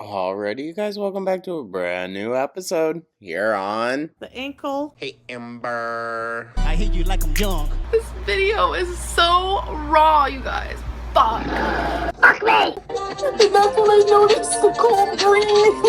Alrighty, you guys, welcome back to a brand new episode here on The ankle. Hey Amber. I hate you like I'm young. This video is so raw, you guys. Fuck. Fuck me! And that's when I noticed the cold breeze.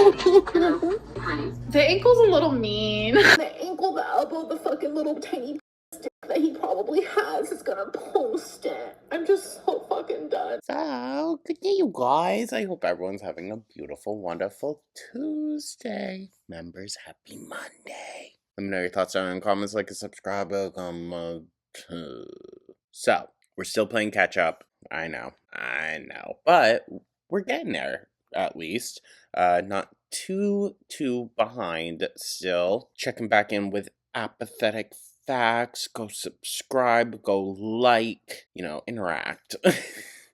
The ankle's a little mean. The ankle, the elbow, the fucking little tiny stick that he probably has is gonna post it. I'm just so fucking done. So, good day, you guys. I hope everyone's having a beautiful, wonderful Tuesday. Members, happy Monday. Let me know your thoughts down in the comments, like and subscribe. So, we're still playing catch up. I know. But we're getting there, at least. Not too behind still. Checking back in with apathetic facts. Go subscribe, go like, interact.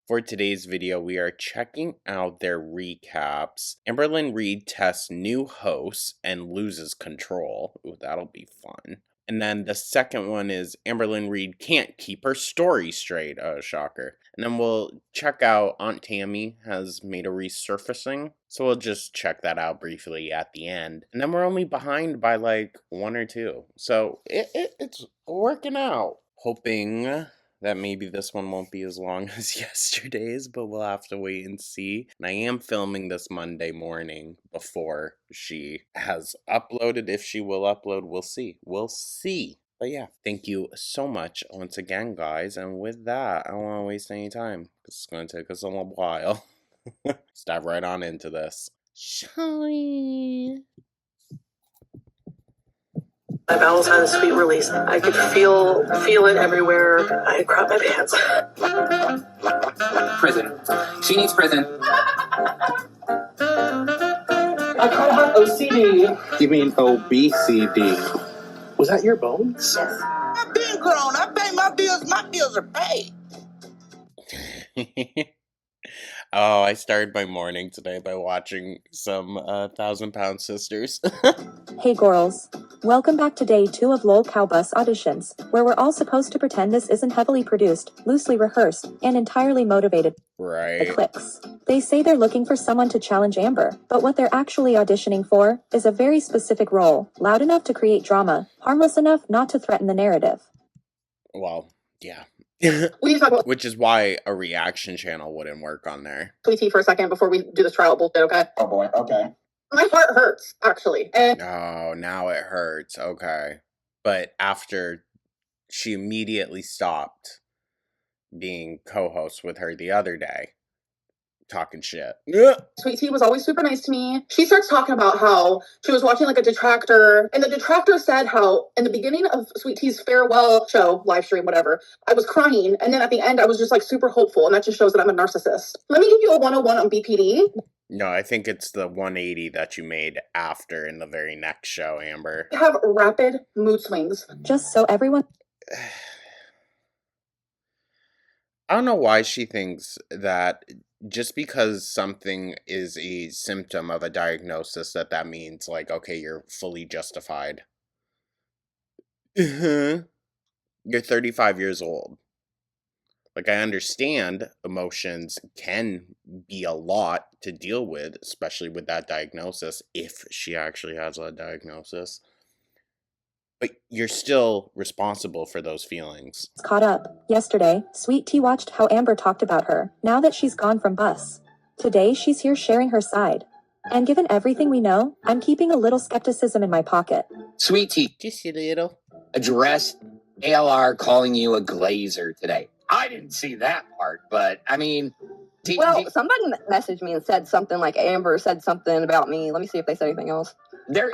For today's video, we are checking out their recaps. Amberlynn Reid tests new hosts and loses control. Ooh, that'll be fun. And then the second one is Amberlynn Reid can't keep her story straight. Oh, shocker. And then we'll check out Aunt Tammy has made a resurfacing. So we'll just check that out briefly at the end. And then we're only behind by like 1 or 2. So it's working out. Hoping that maybe this one won't be as long as yesterday's, but we'll have to wait and see. And I am filming this Monday morning before she has uploaded. If she will upload, we'll see. We'll see. But yeah, thank you so much once again, guys. And with that, I don't want to waste any time. It's going to take us a little while. Let's dive right on into this. Shall we? My bowels had a sweet release. I could feel it everywhere. I crap my pants. Prison. She needs prison. I call her OCD. You mean obesity? Was that your bones? Yes. I've been grown. I pay my bills. My bills are paid. Oh, I started my morning today by watching some 1,000 Pound Sisters. Hey girls, welcome back to day 2 of LOL Cow Bus auditions, where we're all supposed to pretend this isn't heavily produced, loosely rehearsed, and entirely motivated by Right. clicks. They say they're looking for someone to challenge Amber, but what they're actually auditioning for is a very specific role, loud enough to create drama, harmless enough not to threaten the narrative. Well, yeah. We need to talk about Which is why a reaction channel wouldn't work on there. Sweet Tea for a second before we do this trial bullshit, okay? Oh boy, okay. My heart hurts, actually. And Oh, now it hurts. Okay. But after she immediately stopped being co-host with her the other day, talking shit. Sweet Tea was always super nice to me. She starts talking about how she was watching like a detractor, and the detractor said how in the beginning of Sweet Tea's farewell show, live stream, whatever, I was crying, and then at the end I was just like super hopeful, and that just shows that I'm a narcissist. Let me give you a 101 on BPD. No, I think it's the 180 that you made after in the very next show, Amber. I have rapid mood swings. Just so everyone I don't know why she thinks that just because something is a symptom of a diagnosis that means, like, okay, you're fully justified. You're 35 years old. Like, I understand emotions can be a lot to deal with, especially with that diagnosis, if she actually has a diagnosis. But you're still responsible for those feelings. caught up. Yesterday, Sweet Tea watched how Amber talked about her, now that she's gone from Bus. Today she's here sharing her side. And given everything we know, I'm keeping a little skepticism in my pocket. Sweet Tea, Just a little. address ALR calling you a glazer today. I didn't see that part, but I mean, Well, somebody messaged me and said something like Amber said something about me. Let me see if they said anything else. they're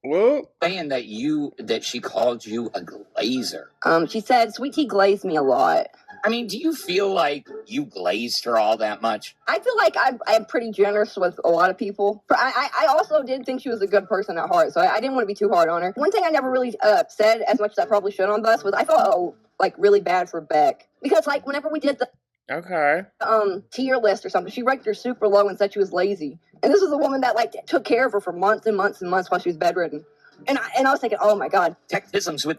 Whoa. saying that she called you a glazer. She said Sweet Tea glazed me a lot. I mean, do you feel like you glazed her all that much? I feel like I'm pretty generous with a lot of people. But I also did think she was a good person at heart, so I didn't want to be too hard on her. One thing I never really said as much as I probably should on Bus was I felt like really bad for Beck, because like whenever we did the Okay. tier list or something, she ranked her super low and said she was lazy. And this was a woman that like took care of her for months and months and months while she was bedridden. And I was thinking, oh my god. Technisms with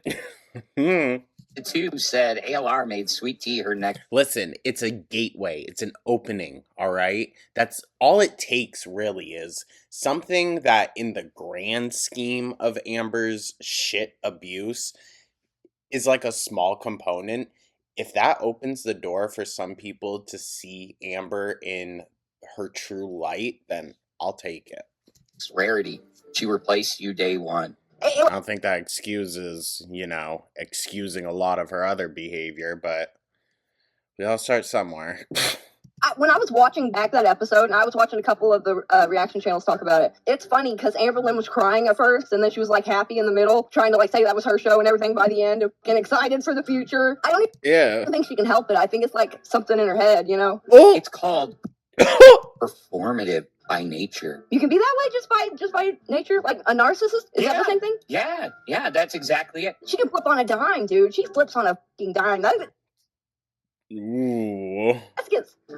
Hmm. The two said ALR made Sweet Tea her next. Listen, it's a gateway. It's an opening, all right? That's all it takes, really, is something that in the grand scheme of Amber's shit abuse is like a small component. If that opens the door for some people to see Amber in her true light, then I'll take it. Rarity. She replaced you day one. I don't think that excuses, excusing a lot of her other behavior, but we all start somewhere. When I was watching back that episode, and I was watching a couple of the reaction channels talk about it, it's funny because Amberlynn was crying at first, and then she was like happy in the middle, trying to like say that was her show and everything by the end, and excited for the future. I don't Yeah. even think she can help it. I think it's like something in her head, you know? Oh! It's called performative by nature. You can be that way just by nature, like a narcissist. Is that the same thing? Yeah, that's exactly it. She can flip on a dime, dude. She flips on a fucking dime. Ooh.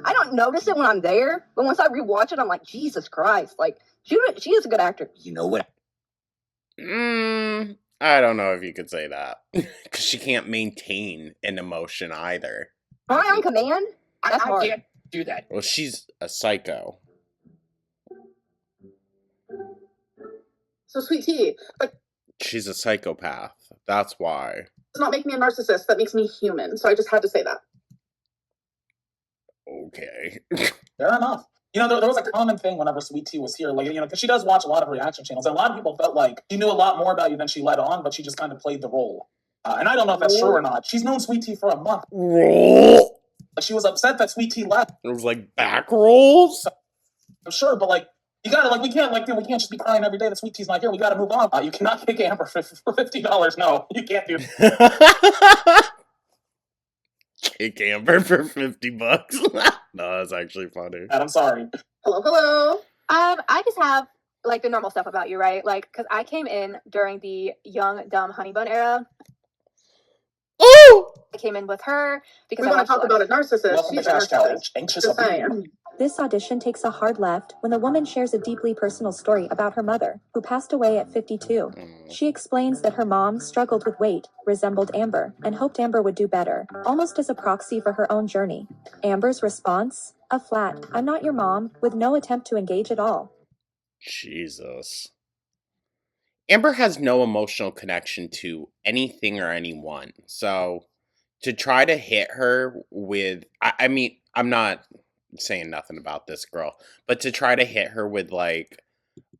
I don't notice it when I'm there, but once I rewatch it, I'm like, Jesus Christ! Like she is a good actor. You know what? I don't know if you could say that. Because she can't maintain an emotion either. Cry on command. That's I hard. can't do that. Well, she's a psycho. So, Sweet Tea, but She's a psychopath. That's why. does not make me a narcissist. That makes me human. So I just had to say that. Okay. Fair enough. There was a common thing whenever Sweet Tea was here, like, because she does watch a lot of reaction channels, and a lot of people felt like she knew a lot more about you than she let on, but she just kind of played the role. And I don't know if that's true or not. She's known Sweet Tea for a month. Roll. Like, she was upset that Sweet Tea left. It was like back rolls. Sure, but like, you gotta we can't just be crying every day that Sweet Tea's not here. We gotta move on. You cannot kick Amber for $50. No, you can't do. Kick Amber for $50. No, that's actually funny. I'm sorry. Hello. I just have like the normal stuff about you, right? Like, because I came in during the young, dumb honey bun era. Ooh! I came in with her because We I want to watched talk about a narcissist. Welcome to She's a Cash narcissist. Challenge. Anxious Just opinion. saying. This audition takes a hard left when the woman shares a deeply personal story about her mother, who passed away at 52. She explains that her mom struggled with weight, resembled Amber, and hoped Amber would do better, almost as a proxy for her own journey. Amber's response? A flat, "I'm not your mom," with no attempt to engage at all. Jesus. Amber has no emotional connection to anything or anyone. So to try to hit her with, I mean, I'm not saying nothing about this girl, but to try to hit her with like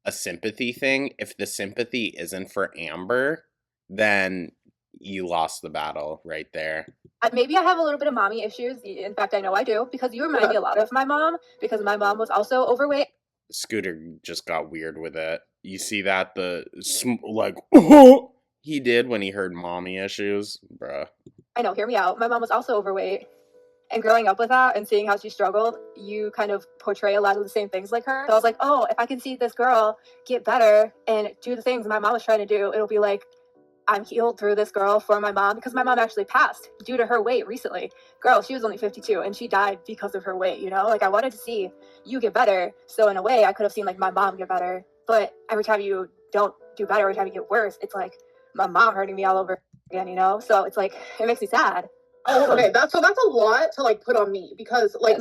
a sympathy thing, if the sympathy isn't for Amber, then you lost the battle right there. Maybe I have a little bit of mommy issues. In fact, I know I do because you remind me a lot of my mom because my mom was also overweight. Scooter just got weird with it. You see that? He did when he heard mommy issues? Bruh. I know, hear me out. My mom was also overweight. And growing up with that and seeing how she struggled, you kind of portray a lot of the same things like her. So I was like, oh, if I can see this girl get better and do the things my mom was trying to do, it'll be like, I'm healed through this girl for my mom because my mom actually passed due to her weight recently. Girl, she was only 52 and she died because of her weight, Like I wanted to see you get better. So in a way, I could have seen like my mom get better. But every time you don't do better, every time you get worse, it's like my mom hurting me all over again, So it's like, it makes me sad. Oh, okay. That's a lot to like put on me because like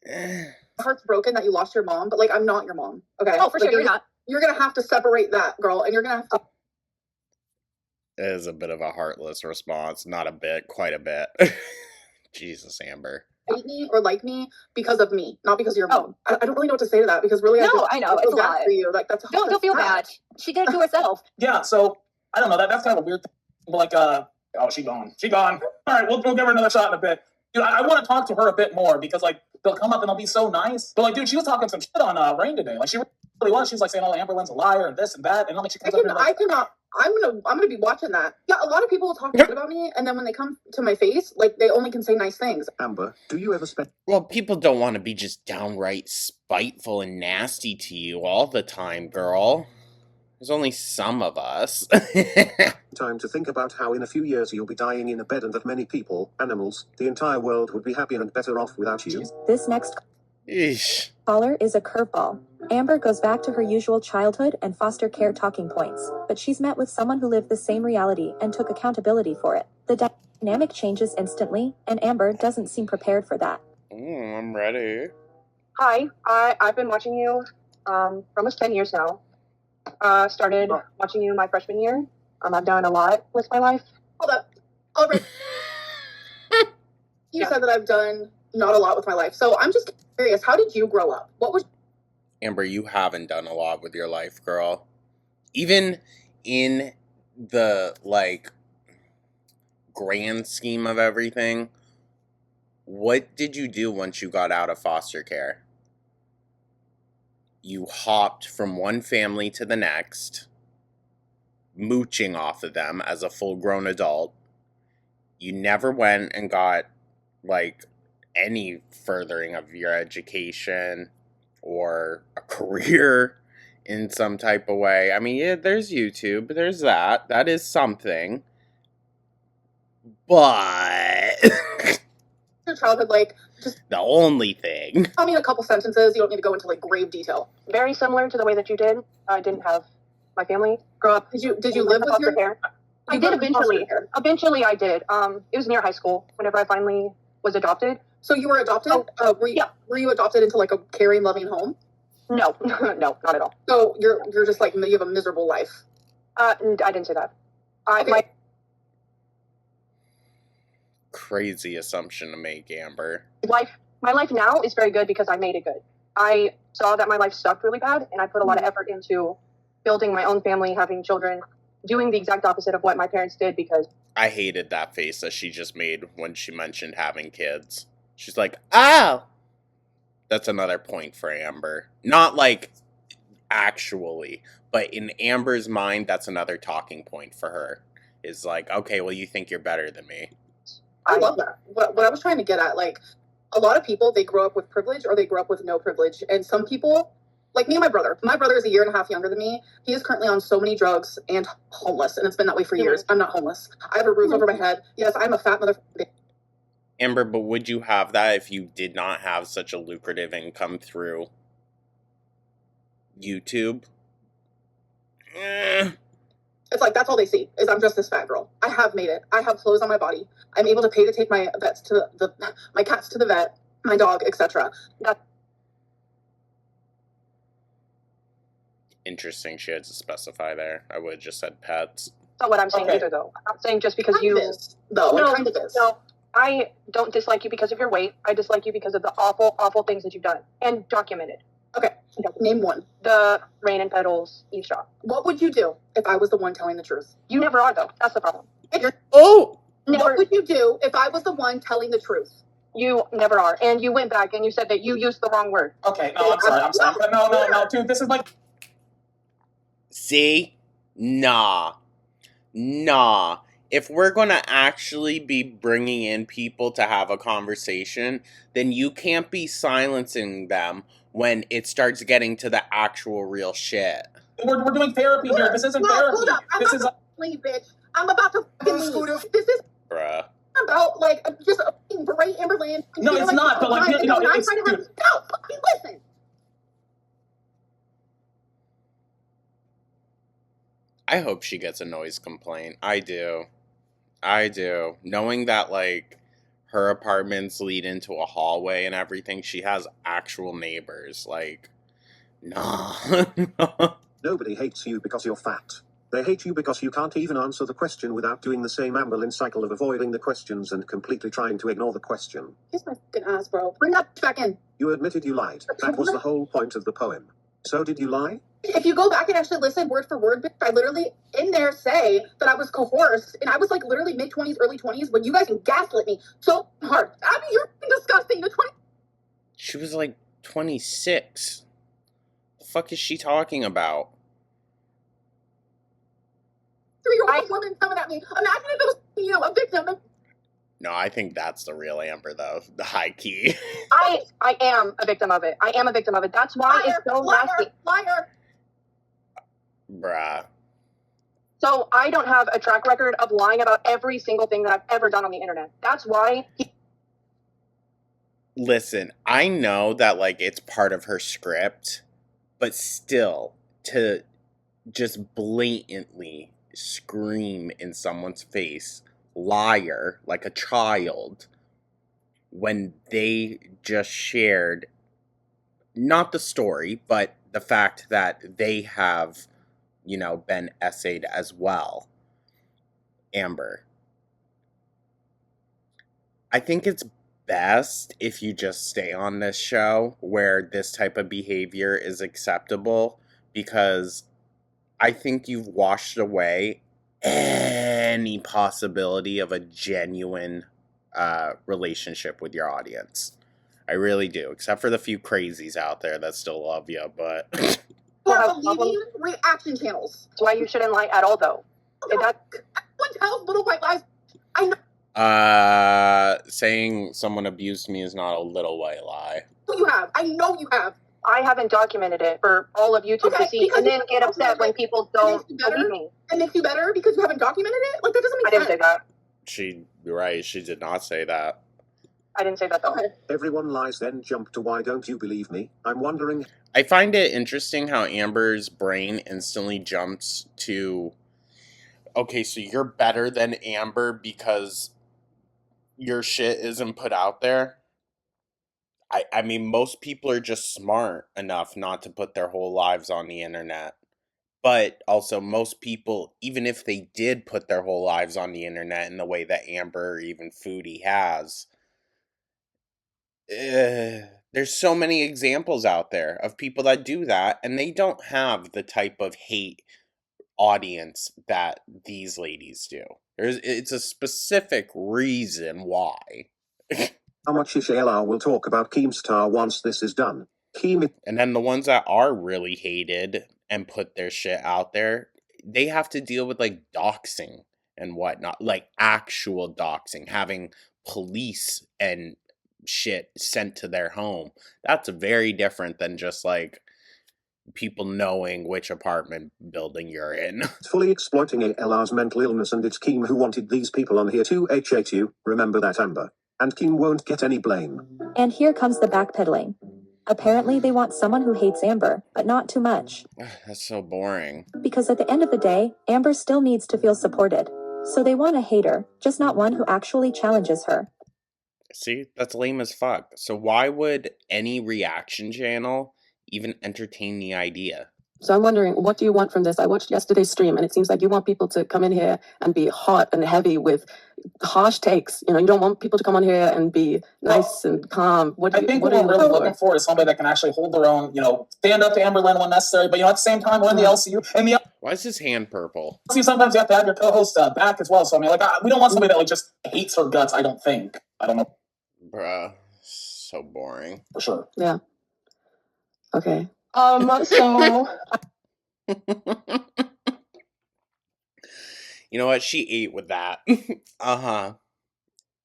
my heart's broken that you lost your mom, but like I'm not your mom. Okay. Oh, for Like, sure, you're not. You're gonna have to separate that, girl, and you're gonna have to. It is a bit of a heartless response. Not a bit, quite a bit. Jesus, Amber. Hate me or like me because of me, not because of your mom. I don't really know what to say to that because really, I know, feel it's a bad lot. for you. Like that's Don't feel bad. She did it to herself. Yeah, so I don't know. That's kind of a weird thing. Like, oh, she gone. All right, we'll give her another shot in a bit. Dude, I want to talk to her a bit more because like they'll come up and they'll be so nice. But like, dude, she was talking some shit on Rain today. Like she really was. She was like saying, "Oh, Amberlynn's a liar and this and that." And then like she comes up here like, I'm gonna be watching that. Yeah, a lot of people will talk shit about me, and then when they come to my face, like they only can say nice things. Amber, do you ever spend Well, people don't want to be just downright spiteful and nasty to you all the time, girl. There's only some of us. time to think about how in a few years you'll be dying in a bed and that many people, animals, the entire world would be happier and better off without you? This next Eesh. caller is a curveball. Amber goes back to her usual childhood and foster care talking points, but she's met with someone who lived the same reality and took accountability for it. The dynamic changes instantly, and Amber doesn't seem prepared for that. I'm ready. Hi, I've been watching you for almost 10 years now. Started watching you my freshman year. I've done a lot with my life. Hold up. All right. You said that I've done not a lot with my life. So I'm just curious, how did you grow up? What was Amber, you haven't done a lot with your life, girl. Even in the, like, grand scheme of everything, what did you do once you got out of foster care? You hopped from one family to the next, mooching off of them as a full-grown adult. You never went and got, like, any furthering of your education or a career in some type of way. I mean, yeah, there's YouTube, there's that. That is something. But your childhood like? Just the only thing. tell me in a couple sentences. You don't need to go into like grave detail. Very similar to the way that you did. I didn't have my family grow up. Did you live with your care? I did eventually. Eventually, I did. It was near high school. Whenever I finally was adopted. So you were adopted? Were you adopted into like a caring, loving home? No, no, not at all. So you're just like, you have a miserable life. I didn't say that. Okay. Crazy assumption to make, Amber. My life now is very good because I made it good. I saw that my life sucked really bad, and I put a lot of effort into building my own family, having children, doing the exact opposite of what my parents did because... I hated that face that she just made when she mentioned having kids. She's like, oh! That's another point for Amber. Not like actually, but in Amber's mind, that's another talking point for her. Is like, okay, well, you think you're better than me. I love that. What I was trying to get at, like, a lot of people, they grow up with privilege or they grow up with no privilege. And some people, like me and my brother is a year and a half younger than me. He is currently on so many drugs and homeless, and it's been that way for years. I'm not homeless. I have a roof over my head. Yes, I'm a fat motherfucker. Amber, but would you have that if you did not have such a lucrative income through YouTube? It's like, that's all they see, is I'm just this fat girl. I have made it. I have clothes on my body. I'm able to pay to take my vets to my cats to the vet, my dog, etc. Interesting she had to specify there. I would have just said pets. That's not what I'm saying either, though. I'm not saying just because you... No, I don't dislike you because of your weight. I dislike you because of the awful, awful things that you've done and documented. Okay, name one. The Rain and Petals eavesdrop. What would you do if I was the one telling the truth? You never are, though. That's the problem. Oh! What would you do if I was the one telling the truth? You never are. And you went back and you said that you used the wrong word. Okay, no, I'm sorry. No, dude, this is like... See? Nah. If we're going to actually be bringing in people to have a conversation, then you can't be silencing them when it starts getting to the actual real shit. We're doing therapy here. This isn't therapy. Hold up. This is... Leave, bitch. I'm about to leave. This is about, like, just a berate Amberland. No, it's not, but, like, you know, it's... No, fucking listen. I hope she gets a noise complaint. I do. Knowing that, like, her apartments lead into a hallway and everything, she has actual neighbors. Like, nah. Nobody hates you because you're fat. They hate you because you can't even answer the question without doing the same Amberlynn cycle of avoiding the questions and completely trying to ignore the question. Kiss my fucking ass, bro. Bring that back in. You admitted you lied. That was the whole point of the poem. So did you lie? If you go back and actually listen word for word, bitch, I literally in there say that I was coerced, and I was like literally mid-20s, early 20s, when you guys gaslit me so hard. I mean, you're disgusting. You're 20. She was like 26. The fuck is she talking about? 3-year-old woman coming at me. Imagine if it was you, a victim. No, I think that's the real Amber, though. The high key. I am a victim of it. I am a victim of it. That's why it's so nasty. Liar. Bruh. So I don't have a track record of lying about every single thing that I've ever done on the internet. That's why. Listen, I know that, like, it's part of her script, But still, to just blatantly scream in someone's face, liar, like a child, when they just shared not the story, but the fact that they have, been essayed as well. Amber, I think it's best if you just stay on this show where this type of behavior is acceptable, because I think you've washed away any possibility of a genuine relationship with your audience. I really do, except for the few crazies out there that still love you, but... For believing reaction channels. That's why you shouldn't lie at all, though. Everyone tells little white lies. I know saying someone abused me is not a little white lie. you have. I know you have. I haven't documented it for all of YouTube to see, and then get upset when people don't believe me. It makes you better because you haven't documented it? Like, that doesn't make I didn't say that. You're right, she did not say that. I didn't say that, though. Okay. Everyone lies, then jump to why don't you believe me? I'm wondering. I find it interesting how Amber's brain instantly jumps to, okay, so you're better than Amber because your shit isn't put out there. I mean, most people are just smart enough not to put their whole lives on the internet. But also, most people, even if they did put their whole lives on the internet in the way that Amber or even Foodie has, there's so many examples out there of people that do that, and they don't have the type of hate audience that these ladies do. It's a specific reason why. How much Ishayla will talk about Keemstar once this is done. And then the ones that are really hated and put their shit out there, they have to deal with like doxing and whatnot, like actual doxing, having police and shit sent to their home. That's very different than just like people knowing which apartment building you're in. Fully exploiting ALR's mental illness, and it's Keem who wanted these people on here to hate you. Remember that, Amber. And Keem won't get any blame. And here comes the backpedaling. Apparently they want someone who hates Amber, but not too much. That's so boring. Because at the end of the day, Amber still needs to feel supported. So they want a hater, just not one who actually challenges her. See, that's lame as fuck. So why would any reaction channel even entertain the idea? So I'm wondering, what do you want from this? I watched yesterday's stream, and it seems like you want people to come in here and be hot and heavy with harsh takes. You know, you don't want people to come on here and be nice and calm. I think what we're really looking for is somebody that can actually hold their own, stand up to Amberlynn when necessary, but, at the same time, we're in the LCU. And the Why is his hand purple? LCU, sometimes you have to have your co-host back as well. So, I mean, we don't want somebody that, just hates her guts, I don't think. I don't know. Bruh, so boring. For sure. Yeah. Okay. So... You know what? She ate with that. Uh-huh.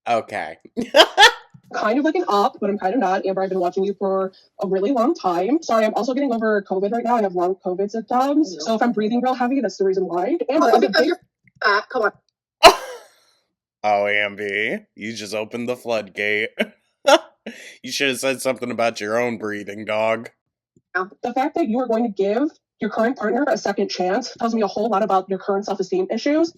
Okay. Kind of like an op, but I'm kind of not. Amber, I've been watching you for a really long time. Sorry, I'm also getting over COVID right now. I have long COVID symptoms. So if I'm breathing real heavy, that's the reason why. Amber, come on. Oh, Amby, you just opened the floodgate. You should have said something about your own breathing, dog. The fact that you are going to give your current partner a second chance tells me a whole lot about your current self-esteem issues.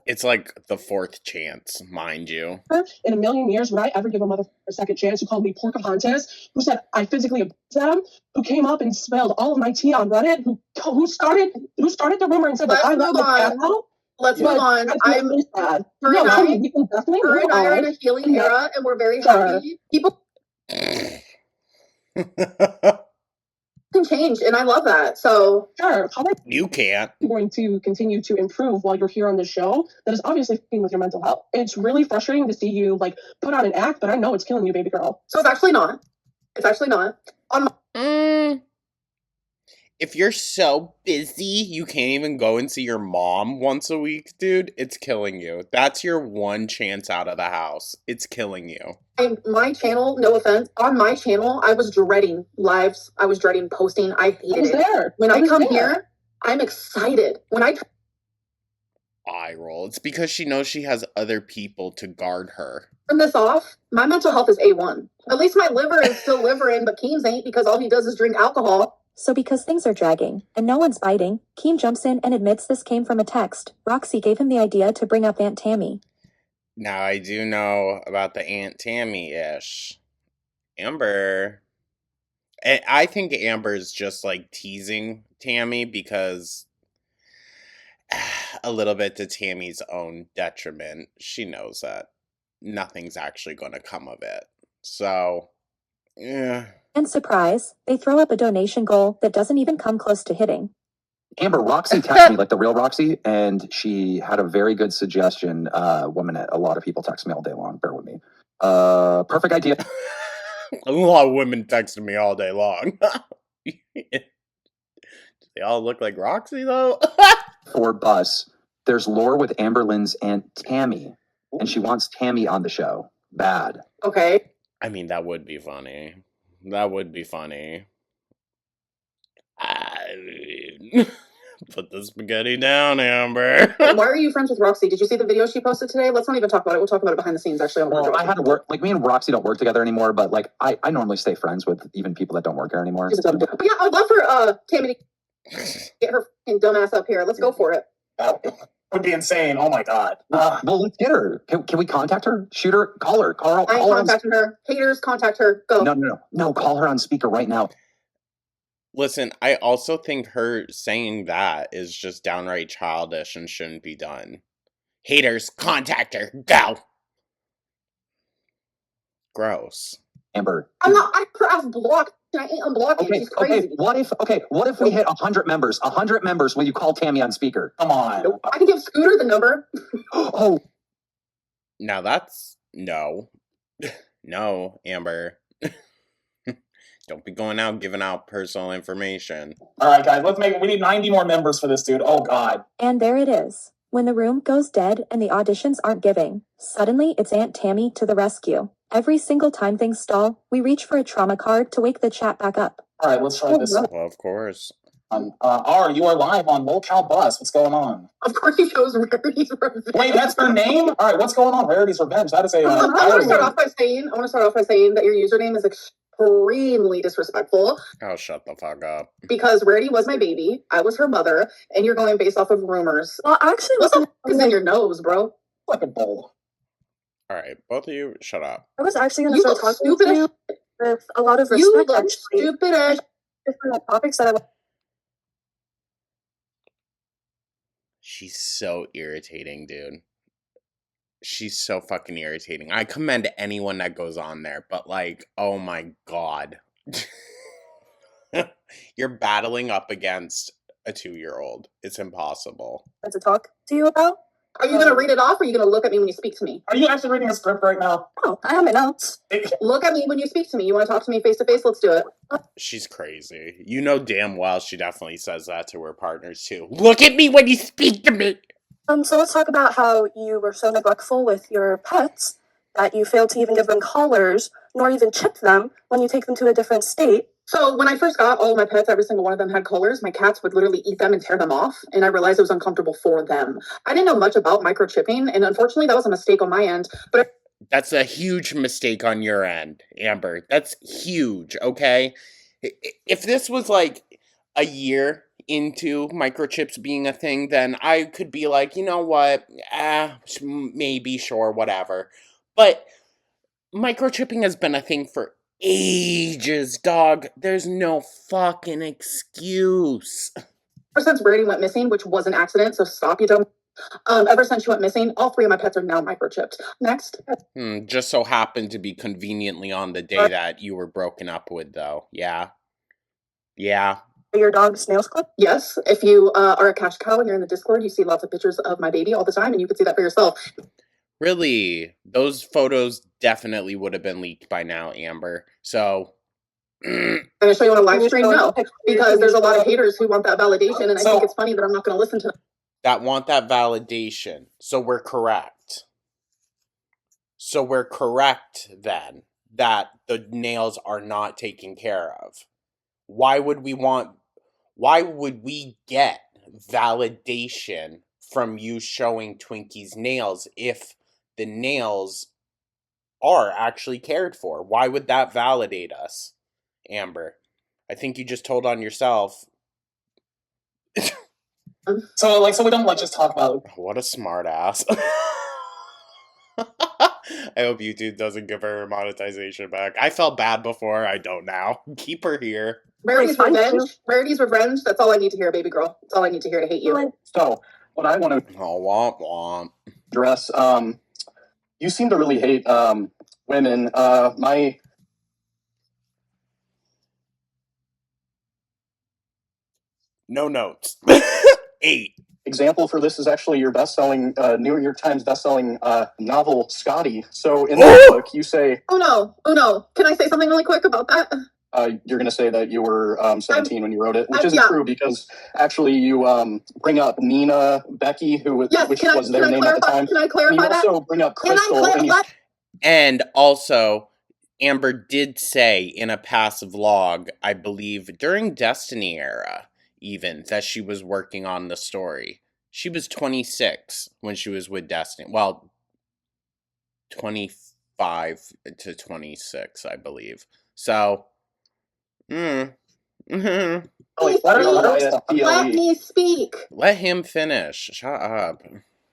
It's like the fourth chance, mind you. In a million years would I ever give a motherfucker a second chance who called me Pocahontas, who said I physically abused them, who came up and spilled all of my tea on Reddit, who started the rumor and said that I love the Let's move on. I'm really sad. Her and I are in a healing era, and we're very happy. People can change, and I love that. So sure, how are you can't going to continue to improve while you're here on the show? That is obviously fucking with your mental health. It's really frustrating to see you put on an act, but I know it's killing you, baby girl. So it's actually not. It's actually not. If you're so busy you can't even go and see your mom once a week, dude, it's killing you. That's your one chance out of the house. It's killing you. My channel, no offense, on my channel, I was dreading lives. I was dreading posting. I hated it. When I come here, I'm excited. When I eye roll. It's because she knows she has other people to guard her. turn this off, my mental health is A1. At least my liver is still livering, but Keem's ain't because all he does is drink alcohol. So because things are dragging, and no one's biting, Keem jumps in and admits this came from a text. Roxy gave him the idea to bring up Aunt Tammy. Now, I do know about the Aunt Tammy-ish. Amber. I think Amber's just, like, teasing Tammy because a little bit to Tammy's own detriment. She knows that nothing's actually going to come of it. So, yeah. And surprise, they throw up a donation goal that doesn't even come close to hitting. Amber, Roxy texted me, like the real Roxy, and she had a very good suggestion. 1 minute. A lot of people text me all day long. Bear with me. Perfect idea. A lot of women texted me all day long. They all look like Roxy, though? For Bus, there's lore with Amberlynn's Aunt Tammy, and she wants Tammy on the show. Bad. Okay. I mean, that would be funny. That would be funny. Put the spaghetti down, Amber. Why are you friends with Roxy? Did you see the video she posted today? Let's not even talk about it. We'll talk about it behind the scenes, actually. Well, I had to work, like, me and Roxy don't work together anymore, but, like, I normally stay friends with even people that don't work here anymore. But yeah, I'd love for Tammy to get her fucking dumbass up here. Let's go for it. That would be insane. Oh my god. Well, let's get her. Can we contact her? Shoot her? Call her. I ain't contacting her. Haters, contact her. Go. No, call her on speaker right now. Listen, I also think her saying that is just downright childish and shouldn't be done. Haters, contact her. Go. Gross. Amber. I'm not. I've blocked. I ain't unblocking. She's crazy. What if we hit 100 members? 100 members. Will you call Tammy on speaker? Come on. Nope. I can give Scooter the number. Oh. Now that's no. No, Amber. Don't be going out giving out personal information. All right, guys, we need 90 more members for this dude. Oh, God. And there it is. When the room goes dead and the auditions aren't giving, suddenly it's Aunt Tammy to the rescue. Every single time things stall, we reach for a trauma card to wake the chat back up. All right, let's try this. Well, of course. R, you are live on Locale Bus. What's going on? Of course he chose Rarity's Revenge. Wait, that's her name? All right, what's going on? Rarity's Revenge. That is a... I want to start off by saying that your username is extremely disrespectful. Oh, shut the fuck up. Because Rarity was my baby, I was her mother, and you're going based off of rumors. Well, actually, what the fuck is in your nose, bro? Like a bowl. Alright, both of you, shut up. I was actually going to start talking to you with a lot of respect. You look stupid as different topics that I. She's so irritating, dude. She's so fucking irritating. I commend anyone that goes on there, but like, oh my god. You're battling up against a 2-year-old. It's impossible. To talk to you about. Are you going to read it off, or are you going to look at me when you speak to me? Are you actually reading a script right now? Oh, I have my notes. Look at me when you speak to me. You want to talk to me face to face? Let's do it. She's crazy. You know damn well she definitely says that to her partners too. Look at me when you speak to me! So let's talk about how you were so neglectful with your pets that you failed to even give them collars, nor even chip them when you take them to a different state. So when I first got all of my pets, every single one of them had collars. My cats would literally eat them and tear them off, and I realized it was uncomfortable for them. I didn't know much about microchipping, and unfortunately that was a mistake on my end. But that's a huge mistake on your end, Amber. That's huge, okay? If this was like a year into microchips being a thing, then I could be like, you know what? Maybe, sure, whatever. But microchipping has been a thing for ages, dog. There's no fucking excuse. Ever since Brady went missing, which was an accident, so stop, you dumb. Ever since she went missing, all 3 of my pets are now microchipped. Next. Just so happened to be conveniently on the day that you were broken up with, though. Yeah. Yeah. Are your dog's nails clipped? Yes. If you are a cash cow and you're in the Discord, you see lots of pictures of my baby all the time, and you can see that for yourself. Really? Those photos definitely would have been leaked by now, Amber. So... I'm going to show you on a live stream? No. Because there's a lot of haters who want that validation, and I think it's funny that I'm not going to listen to them. That want that validation. So we're correct. So we're correct, then, that the nails are not taken care of. Why would we get validation from you showing Twinkie's nails if the nails are actually cared for? Why would that validate us, Amber? I think you just told on yourself. So we don't just talk about. What a smart ass. I hope YouTube doesn't give her monetization back. I felt bad before. I don't now. Keep her here. Rarity's revenge. Rarity's revenge. That's all I need to hear, baby girl. That's all I need to hear to hate you. So, what I want to womp womp. address, you seem to really hate women. No notes. 8. Example for this is actually your best-selling, New York Times best-selling novel, Scotty. So in that book, you say... Oh no. Can I say something really quick about that? You're going to say that you were 17 when you wrote it, which isn't true because actually you bring up Nina Becky, which was their name at the time. Can I clarify and you also bring up Crystal. And also, Amber did say in a passive log, I believe during Destiny era, even, that she was working on the story. She was 26 when she was with Destiny. Well, 25 to 26, I believe. So, Let me speak. Let him finish. Shut up.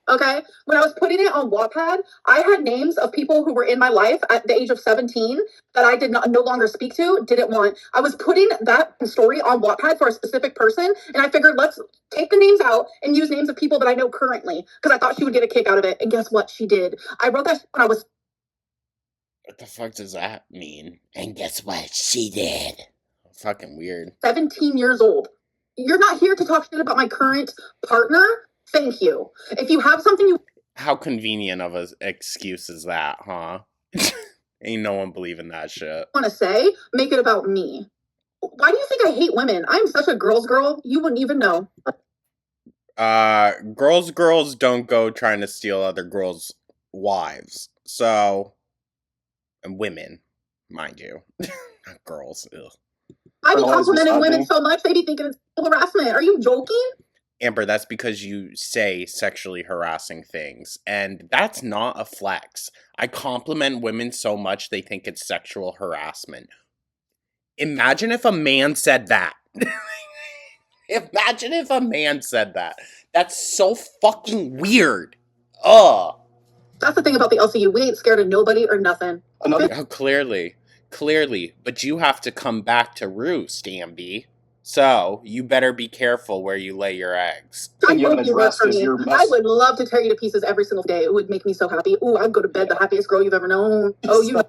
Okay, when I was putting it on Wattpad, I had names of people who were in my life at the age of 17 that I no longer speak to, didn't want. I was putting that story on Wattpad for a specific person, and I figured let's take the names out and use names of people that I know currently, because I thought she would get a kick out of it, and guess what? She did. I wrote that when I was... What the fuck does that mean? And guess what? She did. Fucking weird. 17 years old. You're not here to talk shit about my current partner? Thank you. If you have something you... How convenient of an excuse is that, huh? Ain't no one believing that shit. Want to say, make it about me. Why do you think I hate women? I'm such a girl's girl, you wouldn't even know. Girls don't go trying to steal other girls' wives. So, and women, mind you. Not girls, ugh. I be complimenting women so much, they be thinking it's harassment. Are you joking? Amber, that's because you say sexually harassing things, and that's not a flex. I compliment women so much they think it's sexual harassment. Imagine if a man said that. Imagine if a man said that. That's so fucking weird. Ugh. That's the thing about the LCU. We ain't scared of nobody or nothing. Oh, clearly. But you have to come back to roost, Amby. So, you better be careful where you lay your eggs. I would love to tear you to pieces every single day. It would make me so happy. Ooh, I'd go to bed the happiest girl you've ever known. Oh, you...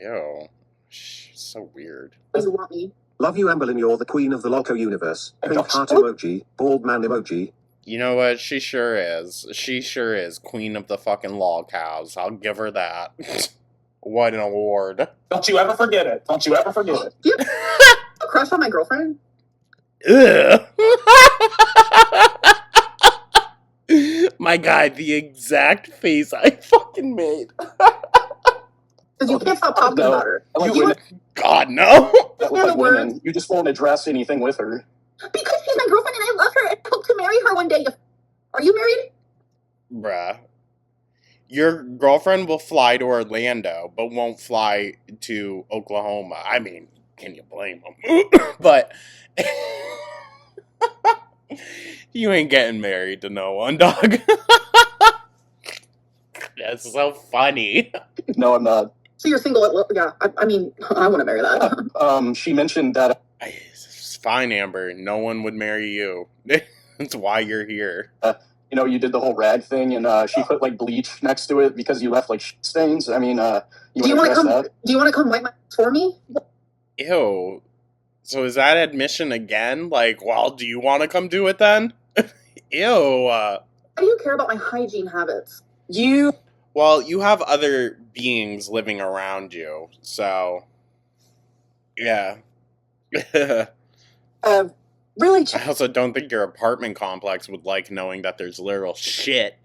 Ew. So weird. You want me? Love you, Amberlynn. You're the queen of the Loco universe. Pink heart emoji. Bald man emoji. You know what? She sure is. She sure is. Queen of the fucking log cows. I'll give her that. What an award. Don't you ever forget it. Don't you ever forget it. You have a crush on my girlfriend? Ugh. My God, the exact face I fucking made. Because you can't stop talking about her. God, no. You just won't address anything with her. Because she's my girlfriend and I love her and I hope to marry her one day. Are you married? Bruh. Your girlfriend will fly to Orlando, but won't fly to Oklahoma. I mean, can you blame them? But you ain't getting married to no one, dog. That's so funny. No, I'm not. So you're single? Yeah, I mean, I want to marry that. She mentioned that... It's fine, Amber. No one would marry you. That's why you're here. You did the whole rag thing, and she put, bleach next to it because you left, shit stains. I mean, do you want to come wipe my ass for me? Ew. So is that admission again? Do you want to come do it then? Ew. Why do you care about my hygiene habits? Well, you have other beings living around you, so... Yeah. Really? I also don't think your apartment complex would like knowing that there's literal shit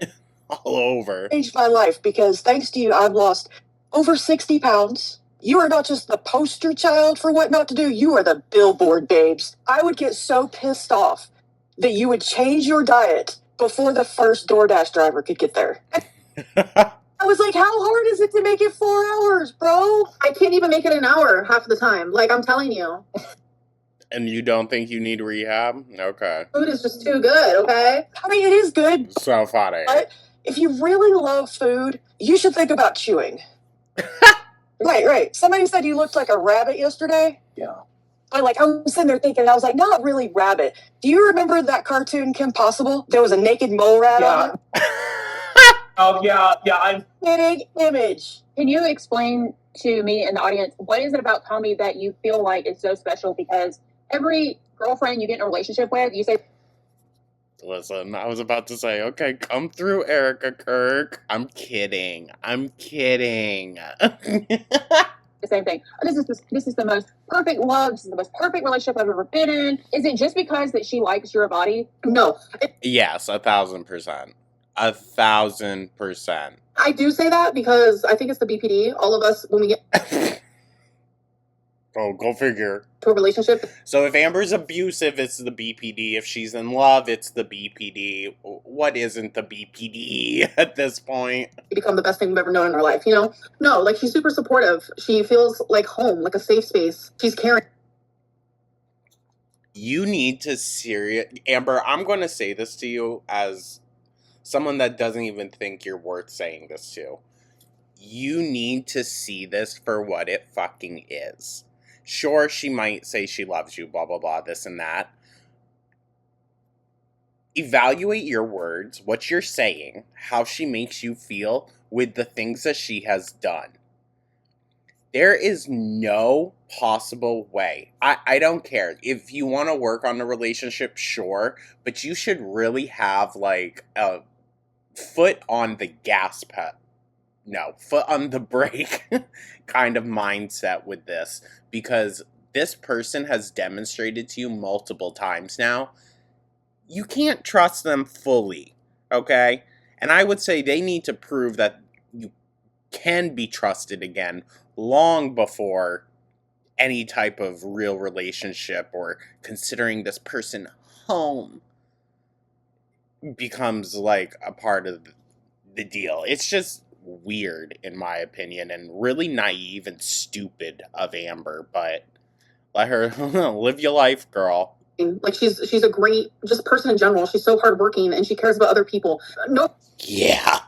all over. Changed my life because thanks to you, I've lost over 60 pounds. You are not just the poster child for what not to do. You are the billboard babes. I would get so pissed off that you would change your diet before the first DoorDash driver could get there. I was like, how hard is it to make it 4 hours, bro? I can't even make it an hour half the time. I'm telling you. And you don't think you need rehab? Okay. Food is just too good, okay? I mean, it is good. So funny. But if you really love food, you should think about chewing. Right. Somebody said you looked like a rabbit yesterday. Yeah. I was sitting there thinking, I was like, not really rabbit. Do you remember that cartoon Kim Possible? There was a naked mole rat on it. Oh, yeah, I'm Fitting image. Can you explain to me and the audience what is it about Tommy that you feel like is so special? Because every girlfriend you get in a relationship with, you say, Listen, I was about to say, okay, come through, Erica Kirk. I'm kidding. the same thing. This is the most perfect love. This is the most perfect relationship I've ever been in. Is it just because that she likes your body? No. Yes, 1,000%. 1,000%. I do say that because I think it's the BPD. All of us, when we get Oh, go figure. to a relationship, So if Amber's abusive, it's the BPD. If she's in love, it's the BPD. What isn't the BPD at this point? we become the best thing we've ever known in our life, you know? No, like, she's super supportive. She feels like home, like a safe space. She's caring. You need to Amber, I'm going to say this to you as someone that doesn't even think you're worth saying this to. You need to see this for what it fucking is. Sure, she might say she loves you, blah, blah, blah, this and that. Evaluate your words, what you're saying, how she makes you feel with the things that she has done. There is no possible way. I don't care. If you want to work on a relationship, sure, but you should really have like a foot on the gas pedal. No, foot on the brake kind of mindset with this, because this person has demonstrated to you multiple times now, you can't trust them fully, okay? And I would say they need to prove that you can be trusted again long before any type of real relationship or considering this person home becomes like a part of the deal. It's just weird, in my opinion, and really naive and stupid of Amber, but let her live your life, girl. Like, she's a great just person in general. She's so hardworking and she cares about other people. No Yeah.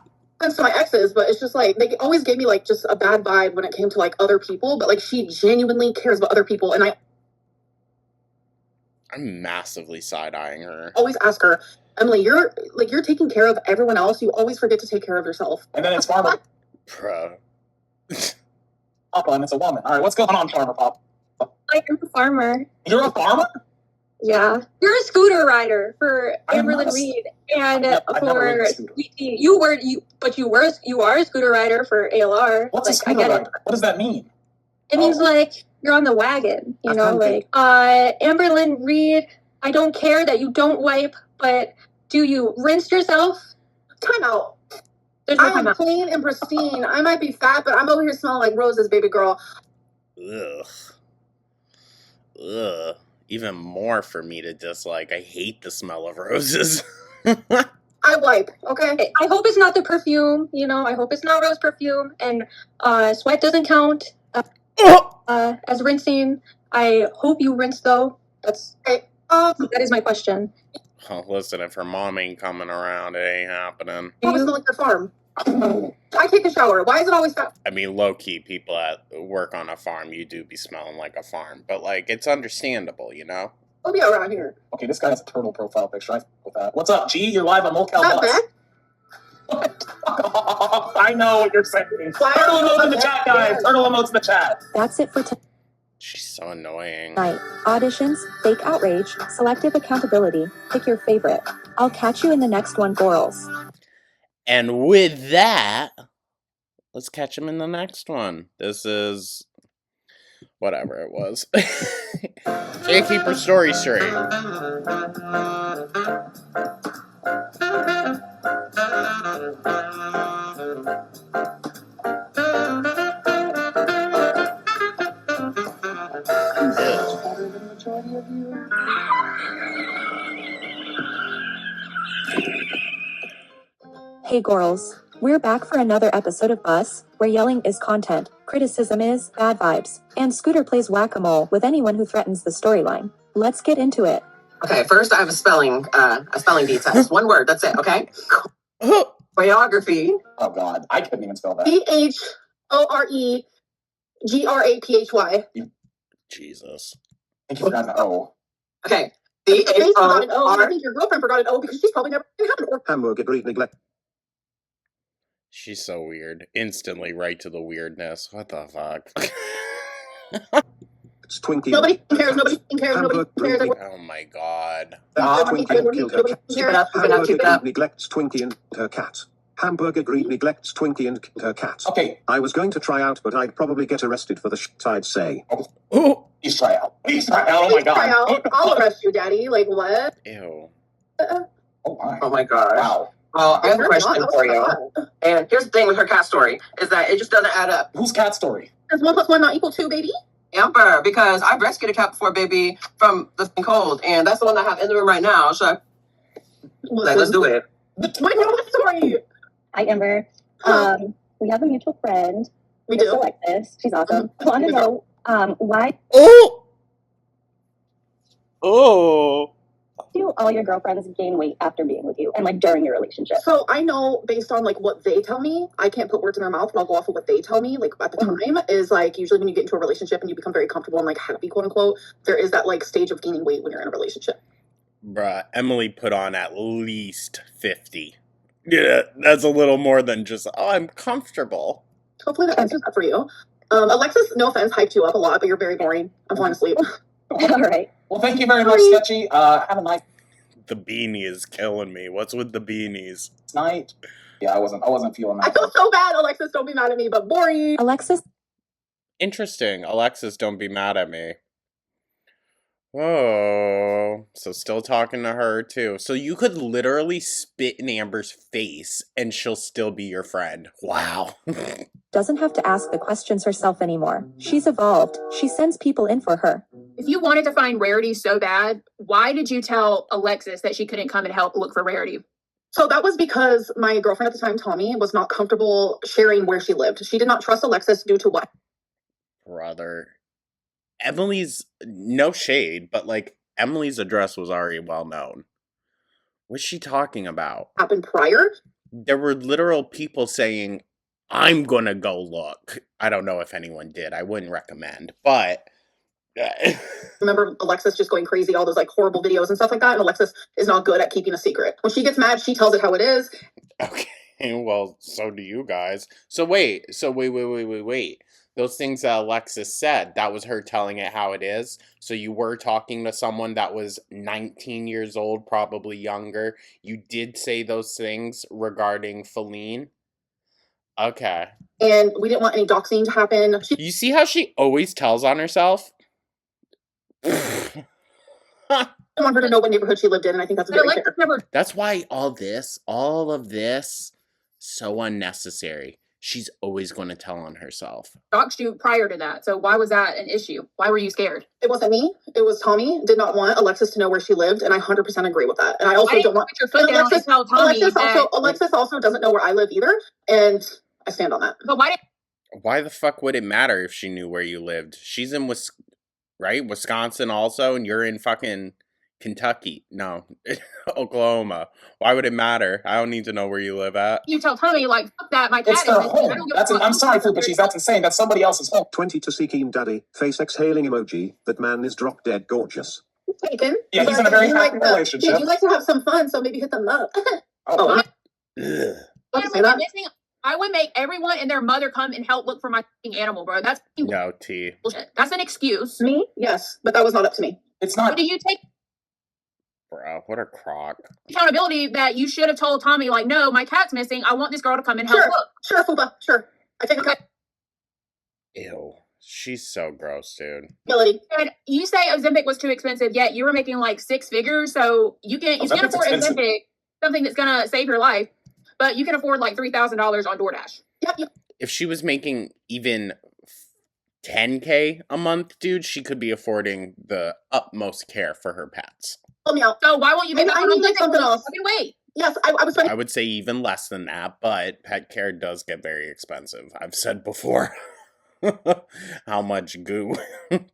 offense to my exes, but it's just like they always gave me like just a bad vibe when it came to like other people, but like she genuinely cares about other people, and I'm massively side-eyeing her. always ask her, Emily, you're taking care of everyone else. You always forget to take care of yourself. And then it's Farmer Bruh. Papa, and it's a woman. All right, what's going on, Farmer Pop? I am a farmer. You're a farmer? Yeah. You're a scooter rider for I'm Amberlyn not a- Reed and I've never ridden for a scooter. CT. You are a scooter rider for ALR. What's a Like, I scooter get it. rider? What does that mean? It means like you're on the wagon, you I've know, heard like Amberlyn Reed, I don't care that you don't wipe, but do you rinse yourself? Time out. There's no I time am out. clean and pristine. I might be fat, but I'm over here smelling like roses, baby girl. Ugh. Even more for me to dislike. I hate the smell of roses. I wipe, okay? I hope it's not the perfume, you know, I hope it's not rose perfume, and sweat doesn't count as rinsing. I hope you rinse though. That is my question. Oh, listen, if her mom ain't coming around, it ain't happening. I always smell like your farm. I take a shower. Why is it always fat? I mean, low-key, people that work on a farm, you do be smelling like a farm. But, like, it's understandable, you know? I'll be around here. Okay, this guy has a turtle profile picture. I f with that. What's up, G? You're live on Locale Not Bus. bad. I know what you're saying. Turtle emotes in the chat, guys. Turtle emotes in the chat. That's it for tonight. She's so annoying. Auditions, fake outrage, selective accountability. Pick your favorite. I'll catch you in the next one, girls. And with that, let's catch him in the next one. This is whatever it was. Gatekeeper Story Stream. Hey girls, we're back for another episode of Us, where yelling is content, criticism is bad vibes, and Scooter plays whack-a-mole with anyone who threatens the storyline. Let's get into it. Okay, first I have a spelling bee test. One word, that's it, okay? Choreography. Oh God, I couldn't even spell that. CHOREGRAPHY. Jesus. Thank you for that O. Okay. I think your girlfriend forgot an O because she's probably never had an O. Hamburger greed neglect. She's so weird. Instantly right to the weirdness. What the fuck? It's Twinkie. Nobody cares. Nobody cares. Nobody cares. Oh my god. Twinkie killed her cat. Keep it up, keep it up, Hamburger keep it up. greed neglects Twinkie and her cat. Hamburger greed neglects Twinkie and her cat. Okay. I was going to try out, but I'd probably get arrested for the shit I'd say. Oh, please try out. Please try out. Oh my Try God. out. I'll arrest you, Daddy. Like what? Ew. Oh my god. Wow. Well, I have a question for you. And here's the thing with her cat story, is that it just doesn't add up. Whose cat story? Does 1 + 1 not equal 2, baby? Amber, because I rescued a cat before, baby, from the thing cold, and that's the one I have in the room right now. So, let's do it. Wait, what story? Hi, Amber. We have a mutual friend. We do. Alexis. She's awesome. I want to know why do all your girlfriends gain weight after being with you and like during your relationship? So I know based on like what they tell me, I can't put words in their mouth, but I'll go off of what they tell me. Like at the time is like usually when you get into a relationship and you become very comfortable and like happy, quote unquote, there is that like stage of gaining weight when you're in a relationship. Bruh, Emily put on at least 50. Yeah, that's a little more than just, oh, I'm comfortable. Hopefully that answers that for you. Alexis, no offense, hyped you up a lot, but you're very boring. I'm falling asleep. All right. Well, thank you very much, Sketchy. Have a nice The beanie is killing me. What's with the beanies? night. Yeah, I wasn't feeling I that. feel so bad, Alexis. Don't be mad at me, but boring. Alexis, Interesting. Alexis, don't be mad at me. Whoa. So still talking to her, too. So you could literally spit in Amber's face and she'll still be your friend. Wow. doesn't have to ask the questions herself anymore. She's evolved. She sends people in for her. If you wanted to find Rarity so bad, why did you tell Alexis that she couldn't come and help look for Rarity? So that was because my girlfriend at the time, Tommy, was not comfortable sharing where she lived. She did not trust Alexis due to what? Brother. Emily's, no shade, but like, Emily's address was already well known. What's she talking about? Happened prior? There were literal people saying, I'm gonna go look. I don't know if anyone did. I wouldn't recommend, but... Remember Alexis just going crazy, all those like horrible videos and stuff like that, and Alexis is not good at keeping a secret. When she gets mad, she tells it how it is. Okay, well, so do you guys. So wait. Those things that Alexis said, that was her telling it how it is. So you were talking to someone that was 19 years old, probably younger. You did say those things regarding Feline. Okay. And we didn't want any doxing to happen. You see how she always tells on herself? I want her to know what neighborhood she lived in, and I think that's very fair. That's why all of this, so unnecessary. She's always going to tell on herself. Doxed you prior to that, so why was that an issue? Why were you scared? It wasn't me. It was Tommy. Did not want Alexis to know where she lived, and I 100% agree with that. And I also don't want your foot down and tell Tommy Alexis also doesn't know where I live either, and I stand on that. But why the fuck would it matter if she knew where you lived? She's in Wisconsin also, and you're in fucking Kentucky. No, Oklahoma. Why would it matter? I don't need to know where you live at. You tell Tommy, like, fuck that, my cat It's is their missing. home. I'm sorry, Fupachees, that's insane. That's somebody else's home. 20 to Seekim Daddy, face exhaling emoji. That man is drop dead gorgeous. Taken. Yeah, he's in a very happy relationship. Yeah, you like to have some fun, so maybe hit them up. I would make everyone and their mother come and help look for my animal, bro. That's no T. bullshit. That's an excuse. Me? Yes, but that was not up to me. It's not. But do you take Bro, what a crock. accountability that you should have told Tommy, like, no, my cat's missing. I want this girl to come and help look. Sure, Fupa. Sure. I take accountability. Ew. She's so gross, dude. And you say Ozempic was too expensive, yet you were making like 6 figures, so you can't afford Ozempic, something that's gonna save your life, but you can afford like $3,000 on DoorDash. Yep. If she was making even 10K a month, dude, she could be affording the utmost care for her pets. Help me out. So why won't you make I need something else? Wait. Yes, I was trying. I would say even less than that, but pet care does get very expensive. I've said before. how much goo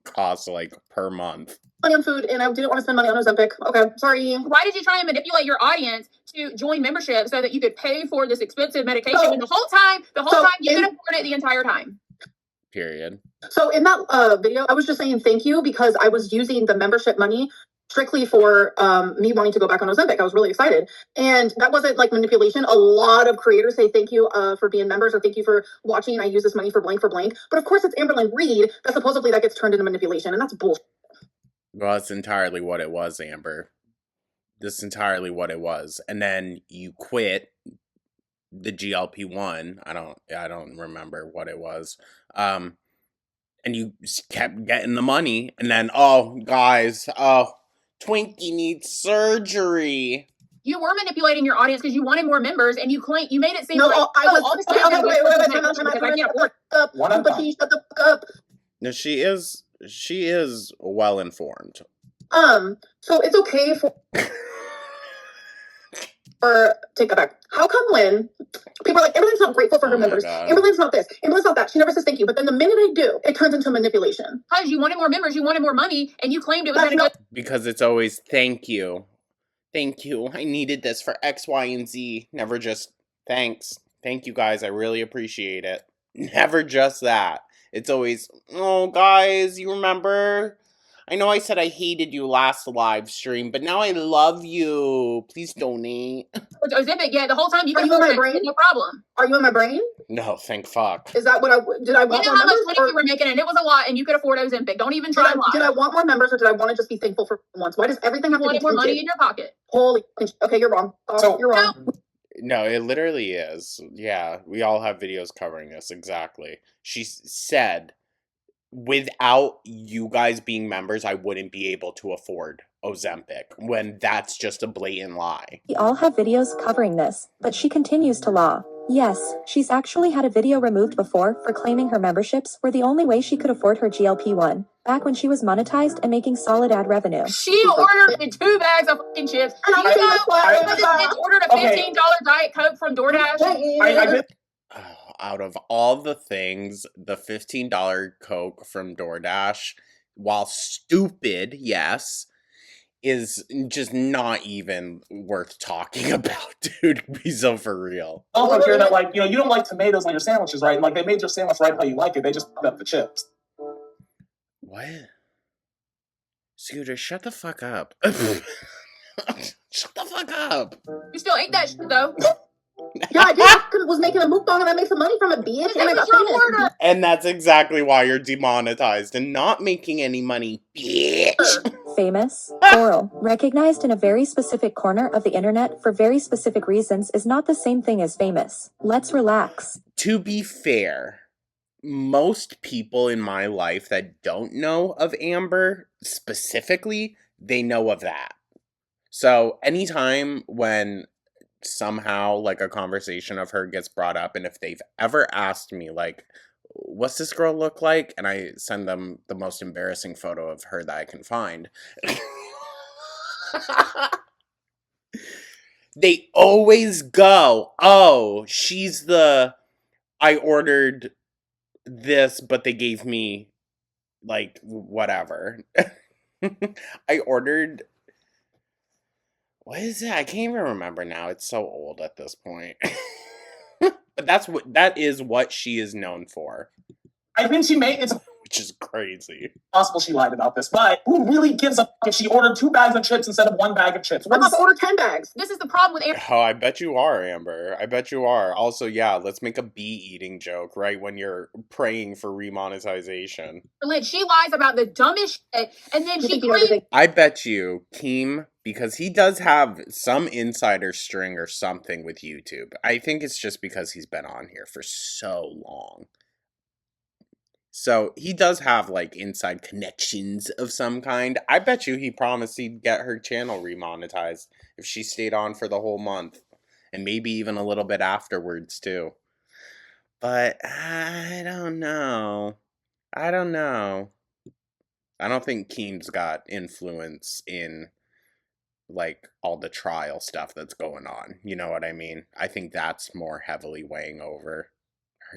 costs like per month. Money on food, and I didn't want to spend money on Ozempic. Okay, sorry. Why did you try and manipulate your audience to join membership so that you could pay for this expensive medication when the whole time you could afford it the entire time? Period. So in that video, I was just saying thank you because I was using the membership money strictly for me wanting to go back on Ozempic. I was really excited. And that wasn't like manipulation. A lot of creators say thank you for being members or thank you for watching. I use this money for blank for blank. But of course it's Amberlynn Reid that supposedly that gets turned into manipulation. And that's bullshit. Well, that's entirely what it was, Amber. That's entirely what it was. And then you quit the GLP-1. I don't remember what it was. And you kept getting the money. And then, oh, guys, Twinkie needs surgery. You were manipulating your audience because you wanted more members, and you made it seem no, like I was. All this Okay, time wait, shut the fuck up. No, she is well informed. So it's okay for or take that back. How come when people are like, Amberlynn's not grateful for her members, Amberlynn's not this, Amberlynn's not that, she never says thank you, but then the minute I do, it turns into manipulation. Because you wanted more members, you wanted more money, and you claimed it was good. Because it's always thank you. Thank you. I needed this for X, Y, and Z. Never just thanks. Thank you guys. I really appreciate it. Never just that. It's always, oh guys, you remember? I know I said I hated you last live stream, but now I love you. Please donate. Ozempic, yeah, the whole time you could afford it, no problem. Are you in my brain? No, thank fuck. Is that what did I want more members? You know how much money you were making, and it was a lot, and you could afford Ozempic. Don't even try to lie. Did I want more members, or did I want to just be thankful for once? Why does everything have to be more money in your pocket? Holy, okay, you're wrong. You're wrong. No, it literally is. Yeah, we all have videos covering this, exactly. She said, without you guys being members, I wouldn't be able to afford Ozempic, when that's just a blatant lie. We all have videos covering this, but she continues to lie. Yes, she's actually had a video removed before for claiming her memberships were the only way she could afford her GLP-1, back when she was monetized and making solid ad revenue. She ordered 2 bags of fucking chips. You know, this bitch ordered a $15 Diet Coke from DoorDash. Out of all the things, the $15 Coke from DoorDash, while stupid, yes, is just not even worth talking about, dude. Be so for real. I also hear that, like, you know, you don't like tomatoes on your sandwiches, right? And, like, they made your sandwich right how you like it. They just put up the chips. What? Scooter, shut the fuck up. Shut the fuck up. You still ate that shit, though. Yeah, I did. I was making a mukbang and I made some money from it, bitch. And I got famous. And that's exactly why you're demonetized and not making any money, bitch. Famous, oral, recognized in a very specific corner of the internet for very specific reasons is not the same thing as famous. Let's relax. To be fair, most people in my life that don't know of Amber specifically, they know of that. So anytime when somehow like a conversation of her gets brought up, and if they've ever asked me like, what's this girl look like, and I send them the most embarrassing photo of her that I can find, they always go, oh, she's the, I ordered this but they gave me like whatever. I ordered, what is it? I can't even remember now. It's so old at this point. But that is what she is known for. I think she made it's which is crazy. Possible she lied about this, but who really gives a fuck if she ordered 2 bags of chips instead of 1 bag of chips? I'm about to order 10 bags. This is the problem with Amber. Oh, I bet you are, Amber. I bet you are. Also, yeah, let's make a bee-eating joke, right, when you're praying for remonetization. She lies about the dumbest shit, and then she claims... I bet you, Keem, because he does have some insider string or something with YouTube. I think it's just because he's been on here for so long. So he does have like inside connections of some kind. I bet you he promised he'd get her channel remonetized if she stayed on for the whole month. And maybe even a little bit afterwards too. But I don't know. I don't think Keem's got influence in like all the trial stuff that's going on. You know what I mean? I think that's more heavily weighing over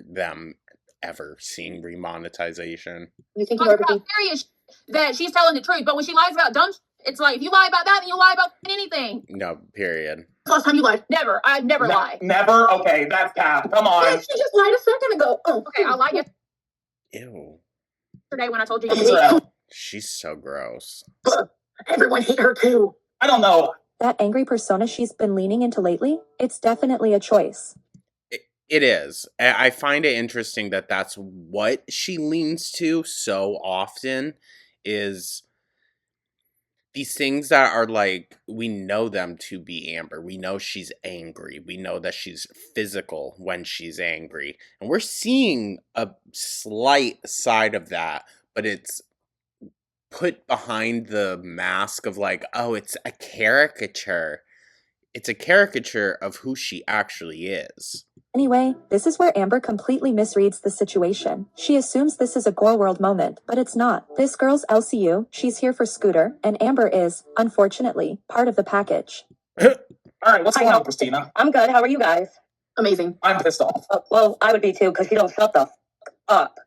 them ever seeing remonetization. You think Talk you about everything? serious that she's telling the truth, but when she lies about dumb shit, it's like, if you lie about that, then you lie about anything. No, period. Last time you lied? Never. I'd never lie. Never? Okay, that's cap. Come on. Yes, she just lied a second ago. Oh, Okay, I lied Ew. yesterday when I told you. She's so gross. Everyone hate her too. I don't know. That angry persona she's been leaning into lately, it's definitely a choice. It is. I find it interesting that that's what she leans to so often, is these things that are like, we know them to be Amber. We know she's angry. We know that she's physical when she's angry. And we're seeing a slight side of that, but it's put behind the mask of like, oh, it's a caricature. It's a caricature of who she actually is. Anyway, this is where Amber completely misreads the situation. She assumes this is a Gore World moment, but it's not. This girl's LCU, she's here for Scooter, and Amber is, unfortunately, part of the package. Alright, what's going on, Christina? I'm good. How are you guys? Amazing. I'm pissed off. Well, I would be too, because she don't shut the up.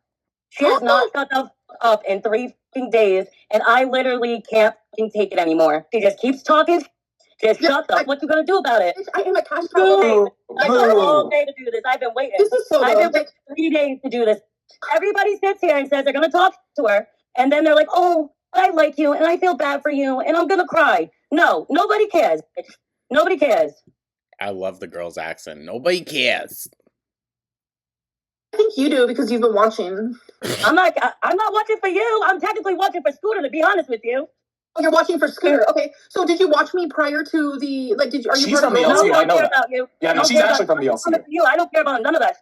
She has not shut the up in 3 days, and I literally can't take it anymore. She just keeps talking. Just shut up. What you gonna do about it? I am a cash Boo. I've been all day to do this. I've been waiting. This is so I've been dumb. waiting 3 days to do this. Everybody sits here and says they're gonna talk to her, and then they're like, "Oh, I like you, and I feel bad for you, and I'm gonna cry." No, nobody cares. Nobody cares. I love the girl's accent. Nobody cares. I think you do because you've been watching. I'm not watching for you. I'm technically watching for Scooter, to be honest with you. Oh, you're watching for Scooter. Okay, so did you watch me prior to the like? Did you? Are you? She's part from of the LCU, I I know care that. about you. Yeah, I no, don't she's care actually about- from the I'm coming LCU. for you. I don't care about none of that.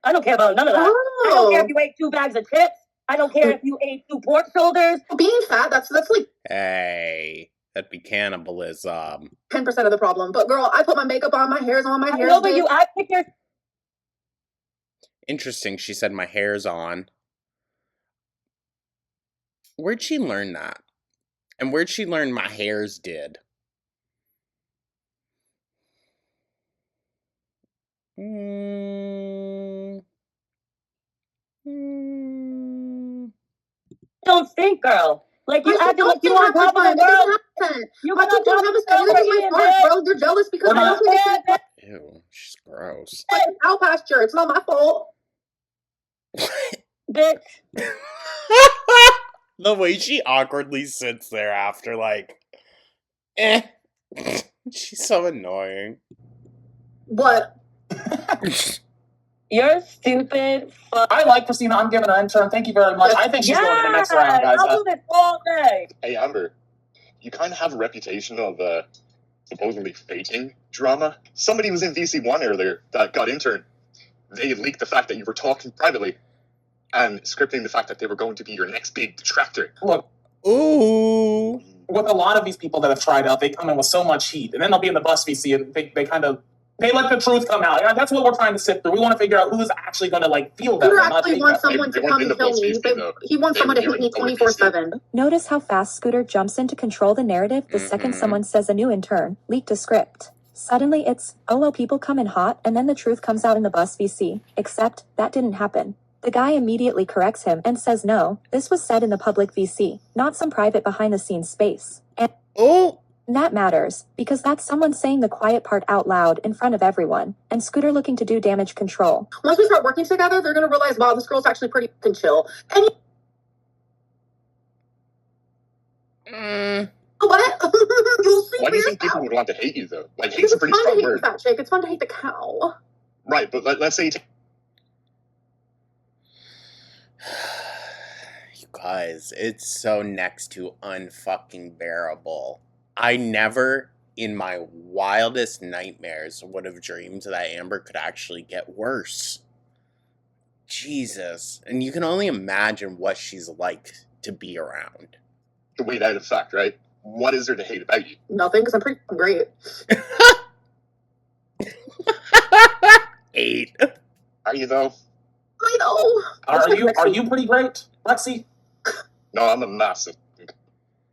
I don't care about none of that. I don't care if you ate 2 bags of chips. I don't care if you ate 2 pork shoulders. Being fat, that's like Hey, that'd be cannibalism. 10% of the problem. But girl, I put my makeup on, my hair's on, my I hair's know, but did. you act like you're Interesting, she said my hair's on. Where'd she learn that? And where'd she learn my hair's did? don't stink, girl. Like you I acting don't like you think on top of the it doesn't world. happen. You I got think on you top have of a the world, standard in my heart, bro. You're jealous because I don't think it's Ew, she's gross. cow pasture. It's not my fault. Bitch. The way she awkwardly sits there after, like, she's so annoying. What? You're stupid. I like Christina. I'm giving her an intern. Thank you very much. I think she's going to the next round, guys. I'll do this all day. Hey, Amber, you kind of have a reputation of supposedly faking drama. Somebody was in VC1 earlier that got interned. They leaked the fact that you were talking privately and scripting the fact that they were going to be your next big detractor. Look, ooh, with a lot of these people that have tried out, they come in with so much heat, and then they'll be in the bus VC, and they let the truth come out. And that's what we're trying to sift through. We want to figure out who's actually going to feel that. Scooter and not actually take wants that. someone to come and kill me. He wants someone to hate me 24/7. Notice how fast Scooter jumps in to control the narrative the second someone says a new intern leaked a script. Suddenly it's, oh well, people come in hot and then the truth comes out in the bus VC. Except, that didn't happen. The guy immediately corrects him and says no, this was said in the public VC, not some private behind-the-scenes space. And that matters, because that's someone saying the quiet part out loud in front of everyone, and Scooter looking to do damage control. Once we start working together, they're going to realize, wow, this girl's actually pretty fucking chill. And what? You'll see Why do you for think people yourself. would want to hate you, though? Like, Because hate's a it's pretty fun to strong hate the word. fat chick. It's fun to hate the cow. Right, but let's say you take You guys, it's so next to unfucking bearable. I never, in my wildest nightmares, would have dreamed that Amber could actually get worse. Jesus. And you can only imagine what she's like to be around. the weight out of fact, right? What is there to hate about you? Nothing, because I'm pretty great. 8. Are you, though? I know. Are you pretty great, Lexi? No, I'm a massive.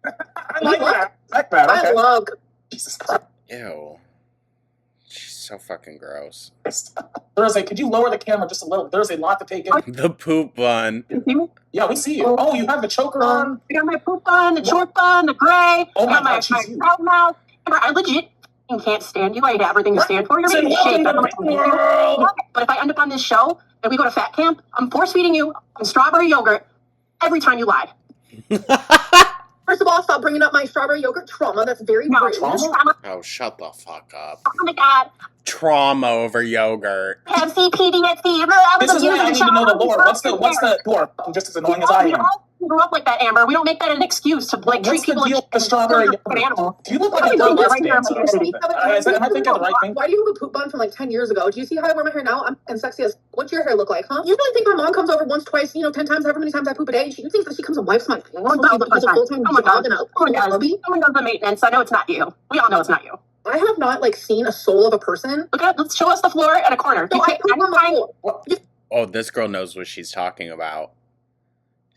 I like that. I like that. I Okay. love. Jesus Christ. Ew. She's so fucking gross. Thursday, could you lower the camera just a little? There's a lot to take in. The poop one. Yeah, we see you. Oh, you have the choker on. I got my poop bun, the short bun, the gray. Oh my I got God, she's my you. proud mouth. I legit can't stand you. I hate everything you stand for. You're Say making welcome shape. to the world. But if I end up on this show and we go to fat camp, I'm force feeding you strawberry yogurt every time you lie. First of all, stop bringing up my strawberry yogurt trauma. That's very rude. Oh, shut the fuck up. Oh my God. Trauma over yogurt. I have CPTSD. This is why I need to know the lore. What's the lore? I'm just as annoying as I am. We grew up like that, Amber. We don't make that an excuse to like treat What's the people deal like with the strawberry? an animal. Do you look like a girl lesbian or something? Am I thinking of the right thing? Why do you have a poop bun from like 10 years ago? Do you see how I wear my hair now? I'm sexy as. What's your hair look like, huh? You really think my mom comes over once, twice, 10 times, however many times I poop a day? You think that she comes and wipes my face? She has a full-time job and a hobby? Someone does the maintenance. I know it's not you. We all know it's not you. I have not seen a soul of a person. Okay, let's show us the floor and a corner. No, I poop on the floor. Oh, this girl knows what she's talking about.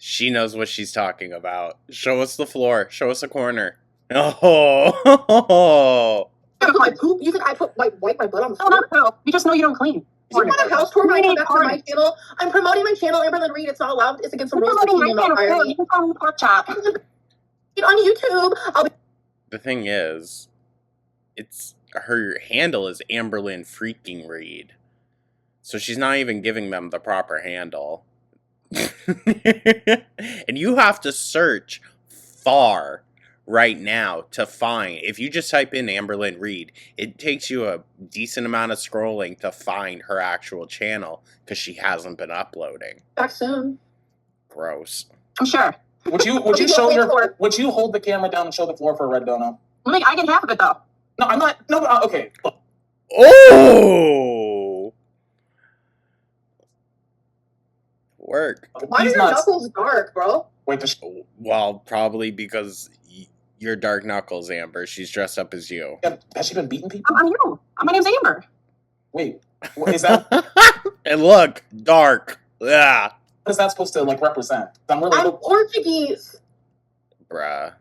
She knows what she's talking about. Show us the floor. Show us a corner. Oh. I poop? You think I wipe my butt on the floor? No, not poop. We just know you don't clean. Do you want a house tour when I come back to my channel? I'm promoting my channel, Amberlyn Reed. It's not allowed. It's against the rules. You can call me pork chop. On YouTube. I'll be. The thing is, her handle is Amberlyn freaking Reed. So she's not even giving them the proper handle. And you have to search far right now to find. If you just type in Amberlyn Reed, it takes you a decent amount of scrolling to find her actual channel because she hasn't been uploading. Back soon. Gross. I'm sure. Would you show your? Would you hold the camera down and show the floor for a red dono? I get half of it though. No, I'm not. No, okay. Oh. Work. Why are your knuckles dark, bro? Wait, well, probably because you're Dark Knuckles, Amber. She's dressed up as you. Yeah, has she been beating people? I'm you. My name's Amber. Wait, what is that? And look, dark. Yeah. What is that supposed to represent? I'm Portuguese. Bruh.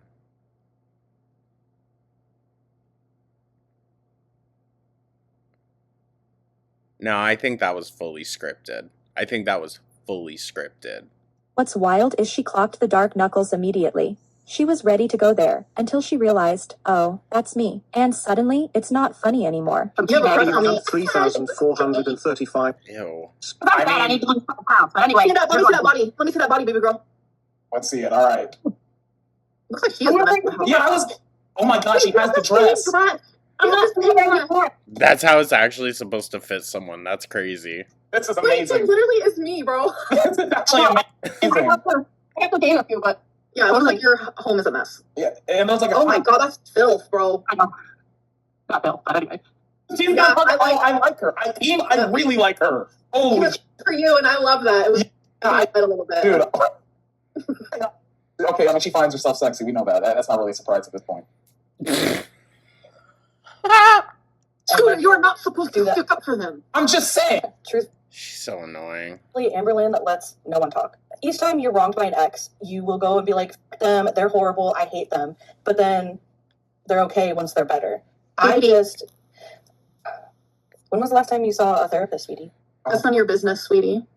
No, I think that was fully scripted. What's wild is she clocked the Dark Knuckles immediately. She was ready to go there, until she realized, oh, that's me. And suddenly, it's not funny anymore. 3,435. Ew. I need to lose a couple pounds, but anyway. Let me see that body. Let me see that body, baby girl. Let's see it. All right. Looks like she has Yeah, I was. Oh my God, she has the dress. I'm not. That's how it's actually supposed to fit someone. That's crazy. This is Wait, amazing. it literally is me, bro. This is actually amazing. I have to game with you, but yeah, it looks like your home is a mess. Yeah, and there's oh my God, that's filth, bro. I know. Not filth, but anyway. She's got I like her. I really like her. Oh, for you, and I love that. It was I a little bit, dude. Okay, I mean, she finds herself sexy. We know that. That's not really a surprise at this point. Dude, you're not supposed to stick up for them. I'm just saying. She's so annoying. Amberlyn lets no one talk. Each time you're wronged by an ex, you will go and be like, "F them, they're horrible, I hate them." But then they're okay once they're better. When was the last time you saw a therapist, sweetie? That's none of your business, sweetie.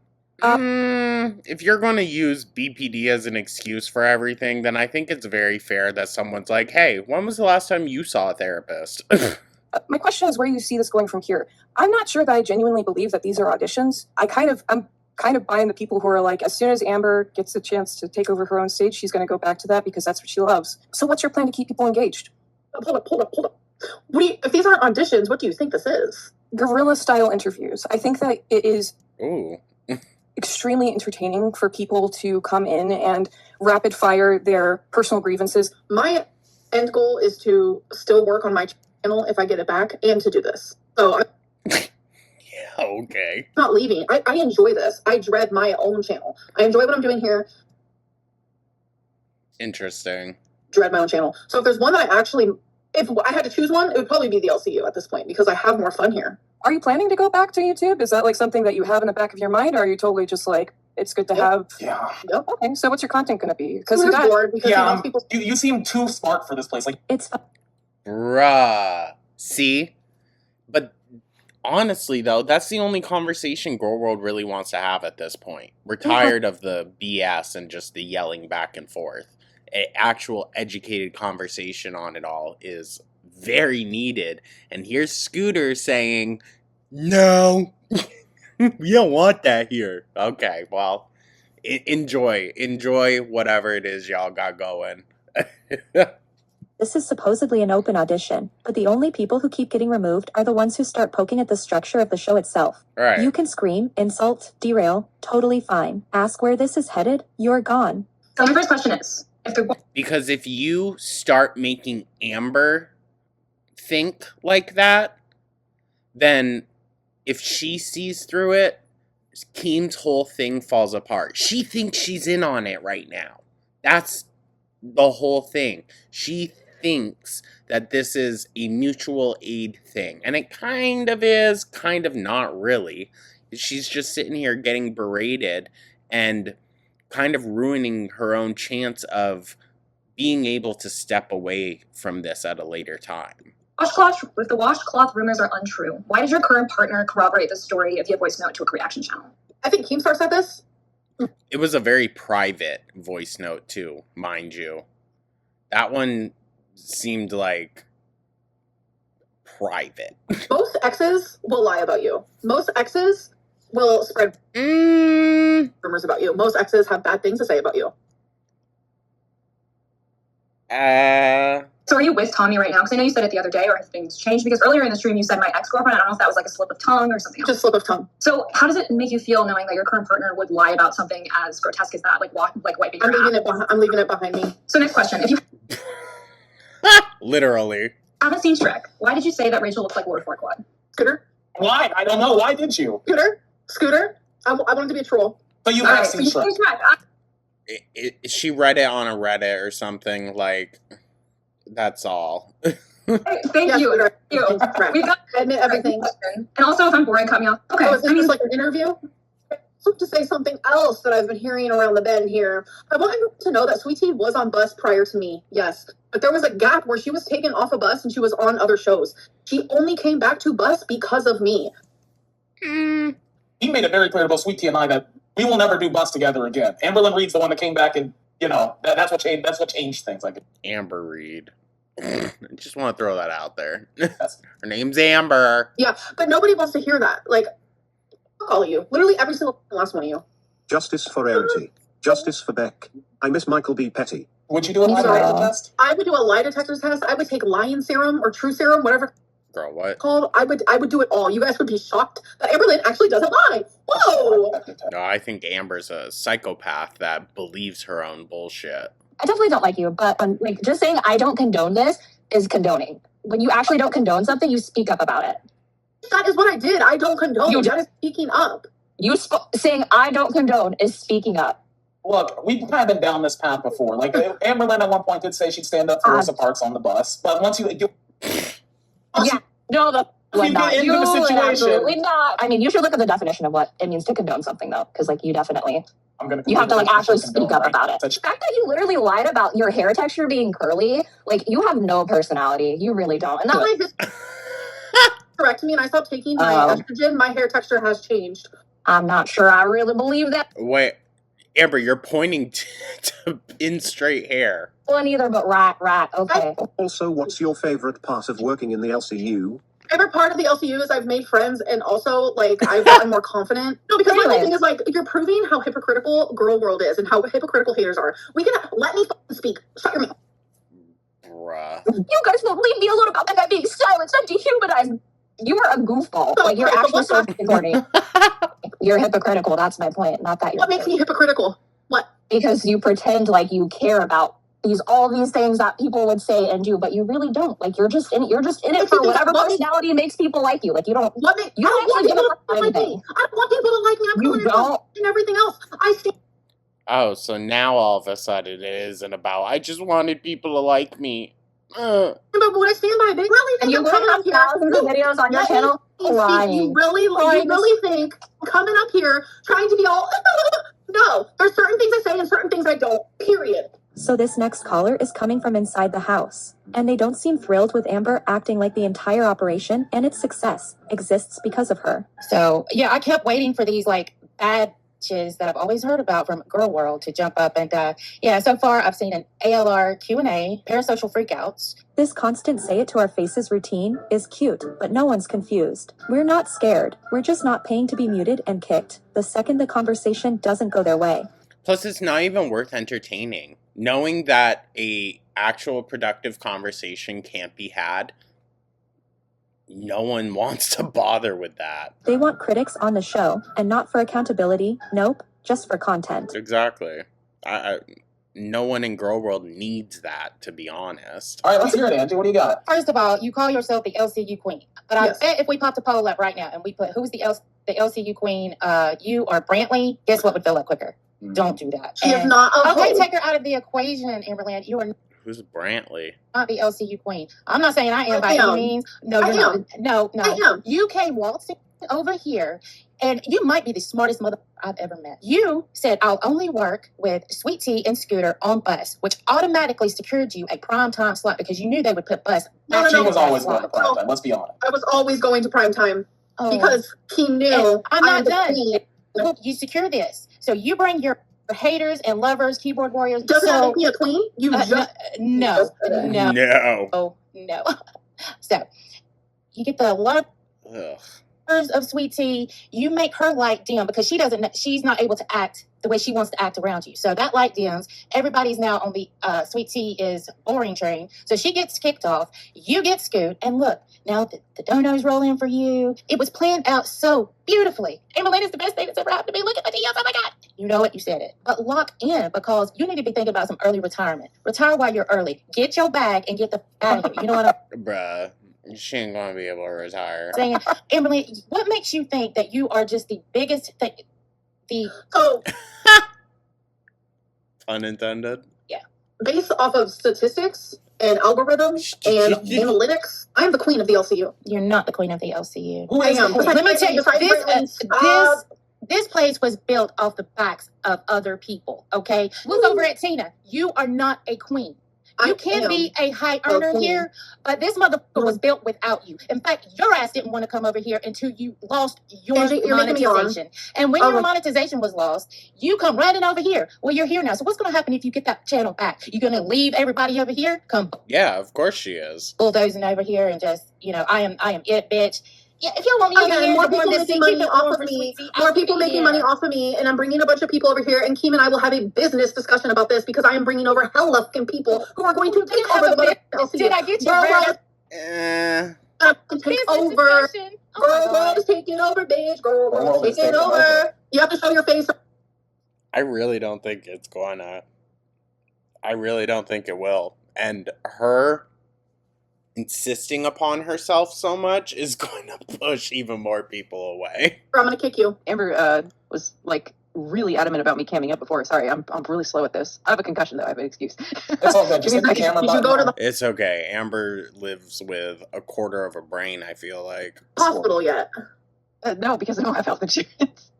If you're going to use BPD as an excuse for everything, then I think it's very fair that someone's like, hey, when was the last time you saw a therapist? My question is where you see this going from here. I'm not sure that I genuinely believe that these are auditions. I'm kind of buying the people who are like, as soon as Amber gets a chance to take over her own stage, she's going to go back to that because that's what she loves. So what's your plan to keep people engaged? Hold up. If these aren't auditions, what do you think this is? Guerrilla style interviews. I think that it is extremely entertaining for people to come in and rapid fire their personal grievances. My end goal is to still work on my channel if I get it back and to do this. So okay. I'm not leaving. I enjoy this. I dread my own channel. I enjoy what I'm doing here. Interesting. Dread my own channel. So if there's one that if I had to choose one, it would probably be the LCU at this point because I have more fun here. Are you planning to go back to YouTube? Is that something that you have in the back of your mind, or are you totally just it's good to have? Yeah. Yep. Okay, so what's your content going to be? Because you seem too smart for this place. Bruh. See? But honestly, though, that's the only conversation Girl World really wants to have at this point. We're tired of the BS and just the yelling back and forth. An actual educated conversation on it all is very needed. And here's Scooter saying, no, we don't want that here. Okay, well, enjoy whatever it is y'all got going. This is supposedly an open audition, but the only people who keep getting removed are the ones who start poking at the structure of the show itself. Right. You can scream, insult, derail, totally fine. Ask where this is headed, you're gone. So my first question is, Because if you start making Amber think like that, then if she sees through it, Keem's whole thing falls apart. She thinks she's in on it right now. That's the whole thing. She thinks that this is a mutual aid thing. And it kind of is, kind of not really. She's just sitting here getting berated and kind of ruining her own chance of being able to step away from this at a later time. If the washcloth rumors are untrue, why did your current partner corroborate the story via voice note to a reaction channel? I think Keemstar said this. It was a very private voice note too, mind you. That one seemed like private. Most exes will lie about you. Most exes will spread rumors about you. Most exes have bad things to say about you. So are you with Tommy right now? Because I know you said it the other day, or have things changed? Because earlier in the stream you said my ex-girlfriend. I don't know if that was like a slip of tongue or something else. Just slip of tongue. So how does it make you feel knowing that your current partner would lie about something as grotesque as that, like wiping your I'm leaving it behind me. So next question. If you Literally. haven't seen Shrek, why did you say that Rachel looks like Lord Farquaad? Scooter? Why? I don't know. Why did you? Scooter? I wanted to be a troll. But you have seen Shrek. She read it on a Reddit or something, like, that's all. Thank you. We've got I admit everything. And also, if I'm boring, cut me off. Okay. Oh, is this like an interview? I have to say something else that I've been hearing around the bend here. I want you to know that Sweet Tea was on Bus prior to me, yes. But there was a gap where she was taken off a Bus and she was on other shows. She only came back to Bus because of me. He made it very clear to both Sweet Tea and I that we will never do Bus together again. Amberlynn Reed's the one that came back and, you know, that's what changed things. Like Amber Reed. I just want to throw that out there. Her name's Amber. Yeah, but nobody wants to hear that. Like, fuck all of you. Literally every single last one of you. Justice for Rarity. Justice for Beck. I miss Michael B. Petty. Would you do a lie detector test? I would do a lie detector test. I would take lion serum or true serum, whatever Girl, what? it's called. I would do it all. You guys would be shocked that Amberlynn actually doesn't lie. Whoa! No, I think Amber's a psychopath that believes her own bullshit. I definitely don't like you, but like just saying I don't condone this is condoning. When you actually don't condone something, you speak up about it. That is what I did. I don't condone. That is speaking up. You saying I don't condone is speaking up. Look, we've kind of been down this path before. Like Amberlynn at one point did say she'd stand up for Rosa Parks on the bus, but once you not. get into the situation, Absolutely not. I mean, you should look at the definition of what it means to condone something, though, because like you definitely. You have to like actually speak up about it. The fact that you literally lied about your hair texture being curly, like you have no personality. You really don't. And that correct me, and I stopped taking my estrogen. My hair texture has changed. I'm not sure I really believe that. Wait, Amber, you're pointing to in straight hair. One either, but right. Okay. Also, what's your favorite part of working in the LCU? Favorite part of the LCU is I've made friends and also like I've gotten more confident. No, because my whole thing is like you're proving how hypocritical Girl World is and how hypocritical haters are. We can let me speak. Shut your mouth. Bruh. You guys won't leave me alone about that guy being silenced. I'm dehumanized. You are a goofball. Like you're actually so hypocritical. You're hypocritical. That's my point. Not that you're. What makes me hypocritical? What? Because you pretend like you care about all these things that people would say and do, but you really don't. Like you're just in it for whatever personality makes people like you. Like you don't. You don't actually give a fuck about anything. I don't want people to like me. I'm You don't. and everything else. I see. Oh, so now all of a sudden it isn't about, I just wanted people to like me. But what I stand by, they really think and you I'm coming up here. thousands of videos on your channel lying. You really think I'm coming up here trying to be all. No, there's certain things I say and certain things I don't. Period. So this next caller is coming from inside the house, and they don't seem thrilled with Amber acting like the entire operation and its success exists because of her. So yeah, I kept waiting for these like bad bitches that I've always heard about from Girl World to jump up, and yeah, so far I've seen an ALR Q&A, parasocial freakouts. This constant say it to our faces routine is cute, but no one's confused. We're not scared. We're just not paying to be muted and kicked the second the conversation doesn't go their way. Plus, it's not even worth entertaining. Knowing that a actual productive conversation can't be had, no one wants to bother with that. They want critics on the show, and not for accountability, nope, just for content. Exactly. No one in Girl World needs that, to be honest. All right, let's hear it, Angie. What do you got? First of all, you call yourself the LCU queen, but I bet if we popped a poll up right now and we put who's the LCU queen, you or Brantley, guess what would fill up quicker? Don't do that. She is not okay. Take her out of the equation, Amberland. You are Who's Brantley? not the LCU queen. I'm not saying I am by any means. No, you're not. No. You came waltzing over here, and you might be the smartest mother I've ever met. You said, I'll only work with Sweet Tea and Scooter on bus, which automatically secured you a prime time slot because you knew they would put bus. She was always going to prime time. Let's be honest. I was always going to prime time because he knew. I'm not done. You secure this. So you bring your haters and lovers, keyboard warriors. Doesn't that make me a queen? No. No. So you get the lovers of Sweet Tea. You make her light dim because she's not able to act the way she wants to act around you. So that light dims. Everybody's now on the Sweet Tea is boring train. So she gets kicked off. You get Scoot. And look, now the donos roll in for you. It was planned out so beautifully. Amberland is the best thing that's ever happened to me. Look at my DMs. Oh my God. You know it. You said it. But lock in because you need to be thinking about some early retirement. Retire while you're early. Get your bag and get the out of here. You know what I'm Bruh. She ain't gonna be able to retire. saying? Amberland, what makes you think that you are just the biggest thing? Unintended? Yeah. Based off of statistics and algorithms and analytics, I'm the queen of the LCU. You're not the queen of the LCU. Who I am? Let me tell you, this place was built off the backs of other people, okay? Look over at Tina. You are not a queen. You can't be a high earner here, but this motherfucker was built without you. In fact, your ass didn't want to come over here until you lost your monetization. And when your monetization was lost, you come running over here. Well, you're here now. So what's going to happen if you get that channel back? You going to leave everybody over here? Come Yeah, of course she is. bulldozing over here and just, I am it, bitch. Yeah, if y'all want me over here, more people making money off of me. More people making money off of me, and I'm bringing a bunch of people over here. And Keem and I will have a business discussion about this because I am bringing over hella fucking people who are going to take over the LCU. Did I get you? Take over. Girl World is taking over, bitch. Girl World is taking over. You have to show your face. I really don't think it's gonna. I really don't think it will. And her insisting upon herself so much is going to push even more people away. I'm gonna kick you. Amber was like really adamant about me camming up before. Sorry, I'm really slow at this. I have a concussion though. I have an excuse. It's all good. Just hit the camera button. It's okay. Amber lives with a quarter of a brain, I feel like. Hospital yet? No, because I don't have health insurance.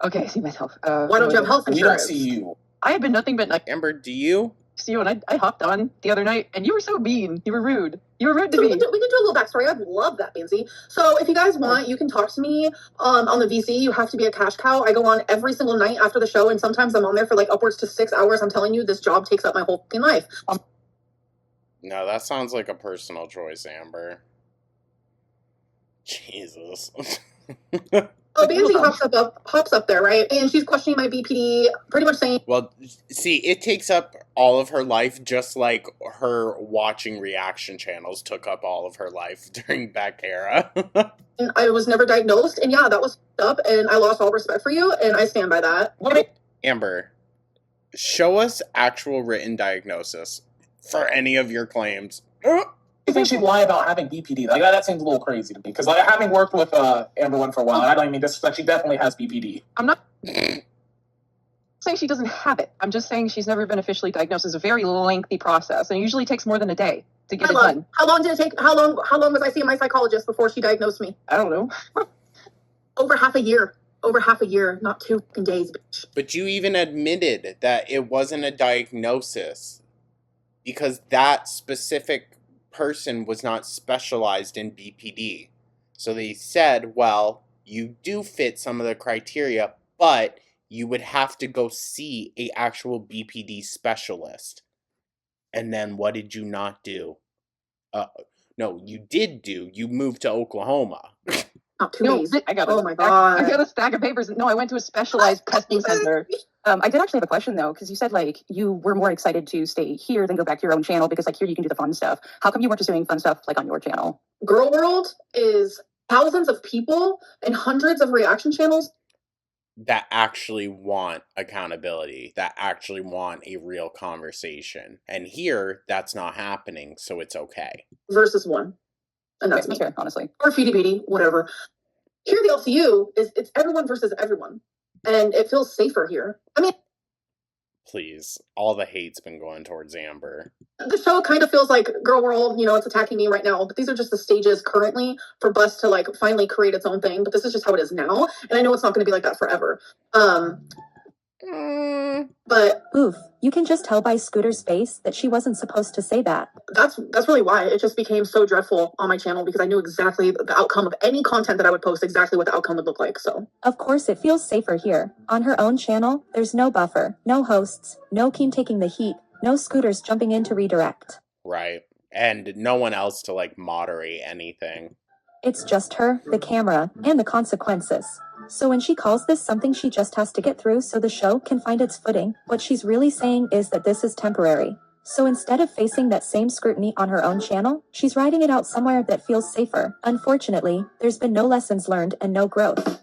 Okay, I see myself. Why don't you have health insurance? We don't see you. I have been nothing but Amber, do you? See you, and I hopped on the other night, and you were so mean. You were rude. You were rude to me. We can do a little backstory. I'd love that, Beansy. So if you guys want, you can talk to me on the VC. You have to be a cash cow. I go on every single night after the show, and sometimes I'm on there for like upwards to 6 hours. I'm telling you, this job takes up my whole fucking life. No, that sounds like a personal choice, Amber. Jesus. Oh, Beansy hops up there, right? And she's questioning my BPD, pretty much saying... Well, see, it takes up all of her life, just like her watching reaction channels took up all of her life during Beck era. I was never diagnosed, and yeah, that was up, and I lost all respect for you, and I stand by that. Amber, show us actual written diagnosis for any of your claims. I think she'd lie about having BPD. Like that seems a little crazy to me because like having worked with Amber One for a while, and I don't mean this. Like she definitely has BPD. I'm not saying she doesn't have it. I'm just saying she's never been officially diagnosed. It's a very lengthy process, and it usually takes more than a day to get it done. How long did it take? How long was I seeing my psychologist before she diagnosed me? I don't know. Over half a year. over half a year, not 2 fucking days, bitch. But you even admitted that it wasn't a diagnosis because that specific person was not specialized in BPD. So they said, well, you do fit some of the criteria, but you would have to go see a actual BPD specialist. And then what did you not do? No, you did do. You moved to Oklahoma. Not 2 No, days. I got Oh a my stack- god. I got a stack of papers. No, I went to a specialized testing center. I did actually have a question though, because you said like you were more excited to stay here than go back to your own channel because like here you can do the fun stuff. How come you weren't just doing fun stuff like on your channel? Girl World is thousands of people and hundreds of reaction channels. That actually want accountability, that actually want a real conversation. And here, that's not happening, so it's okay. Versus one. And that's me. Fair, honestly. Or Feedy Beady, whatever. Here, the LCU is it's everyone versus everyone. And it feels safer here. I mean, Please. All the hate's been going towards Amber. the show kind of feels like Girl World, you know, it's attacking me right now, but these are just the stages currently for Bust to like finally create its own thing. But this is just how it is now, and I know it's not going to be like that forever. But Oof, you can just tell by Scooter's face that she wasn't supposed to say that. that's really why it just became so dreadful on my channel, because I knew exactly the outcome of any content that I would post, exactly what the outcome would look like. So Of course it feels safer here. On her own channel, there's no buffer, no hosts, no Keem taking the heat, no Scooters jumping in to redirect. Right. And no one else to, like, moderate anything. It's just her, the camera, and the consequences. So when she calls this something she just has to get through so the show can find its footing, what she's really saying is that this is temporary. So instead of facing that same scrutiny on her own channel, she's riding it out somewhere that feels safer. Unfortunately, there's been no lessons learned and no growth.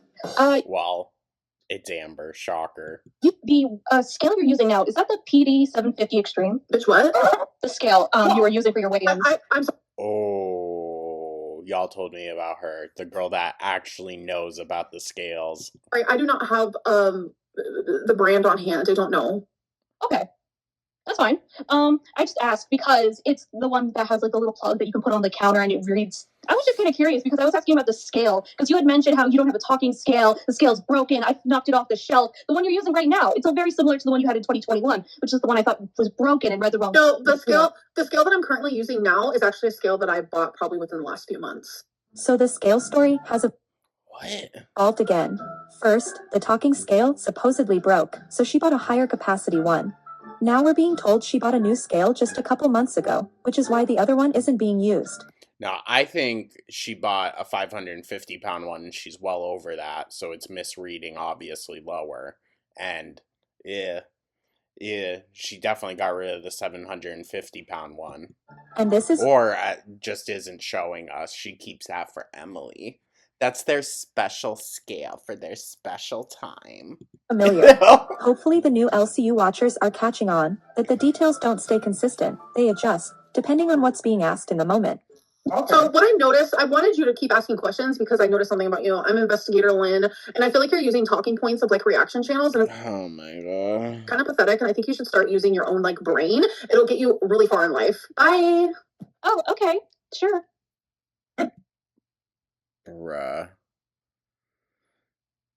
Well, it's Amber. Shocker. The scale you're using now, is that the PD 750 Extreme? Which what? The scale you were using for your weigh-ins. I'm sorry. Oh, y'all told me about her. The girl that actually knows about the scales. I do not have the brand on hand. I don't know. Okay. That's fine. I just asked because it's the one that has like a little plug that you can put on the counter and it reads. I was just kind of curious because I was asking about the scale because you had mentioned how you don't have a talking scale. The scale's broken. I knocked it off the shelf. The one you're using right now, it's very similar to the one you had in 2021, which is the one I thought was broken and read the wrong. No, the scale that I'm currently using now is actually a scale that I bought probably within the last few months. So the scale story has What? evolved again. First, the talking scale supposedly broke, so she bought a higher capacity one. Now we're being told she bought a new scale just a couple months ago, which is why the other one isn't being used. No, I think she bought a 550-pound one and she's well over that, so it's misreading obviously lower. And yeah, she definitely got rid of the 750-pound one. And this is Or just isn't showing us. She keeps that for Emily. That's their special scale for their special time. familiar. Hopefully the new LCU watchers are catching on, that the details don't stay consistent, they adjust, depending on what's being asked in the moment. So what I noticed, I wanted you to keep asking questions because I noticed something about you. I'm Investigator Lynn, and I feel like you're using talking points of like reaction channels, and it's Oh my god. kind of pathetic. And I think you should start using your own like brain. It'll get you really far in life. Bye. Oh, okay. Sure. Bruh.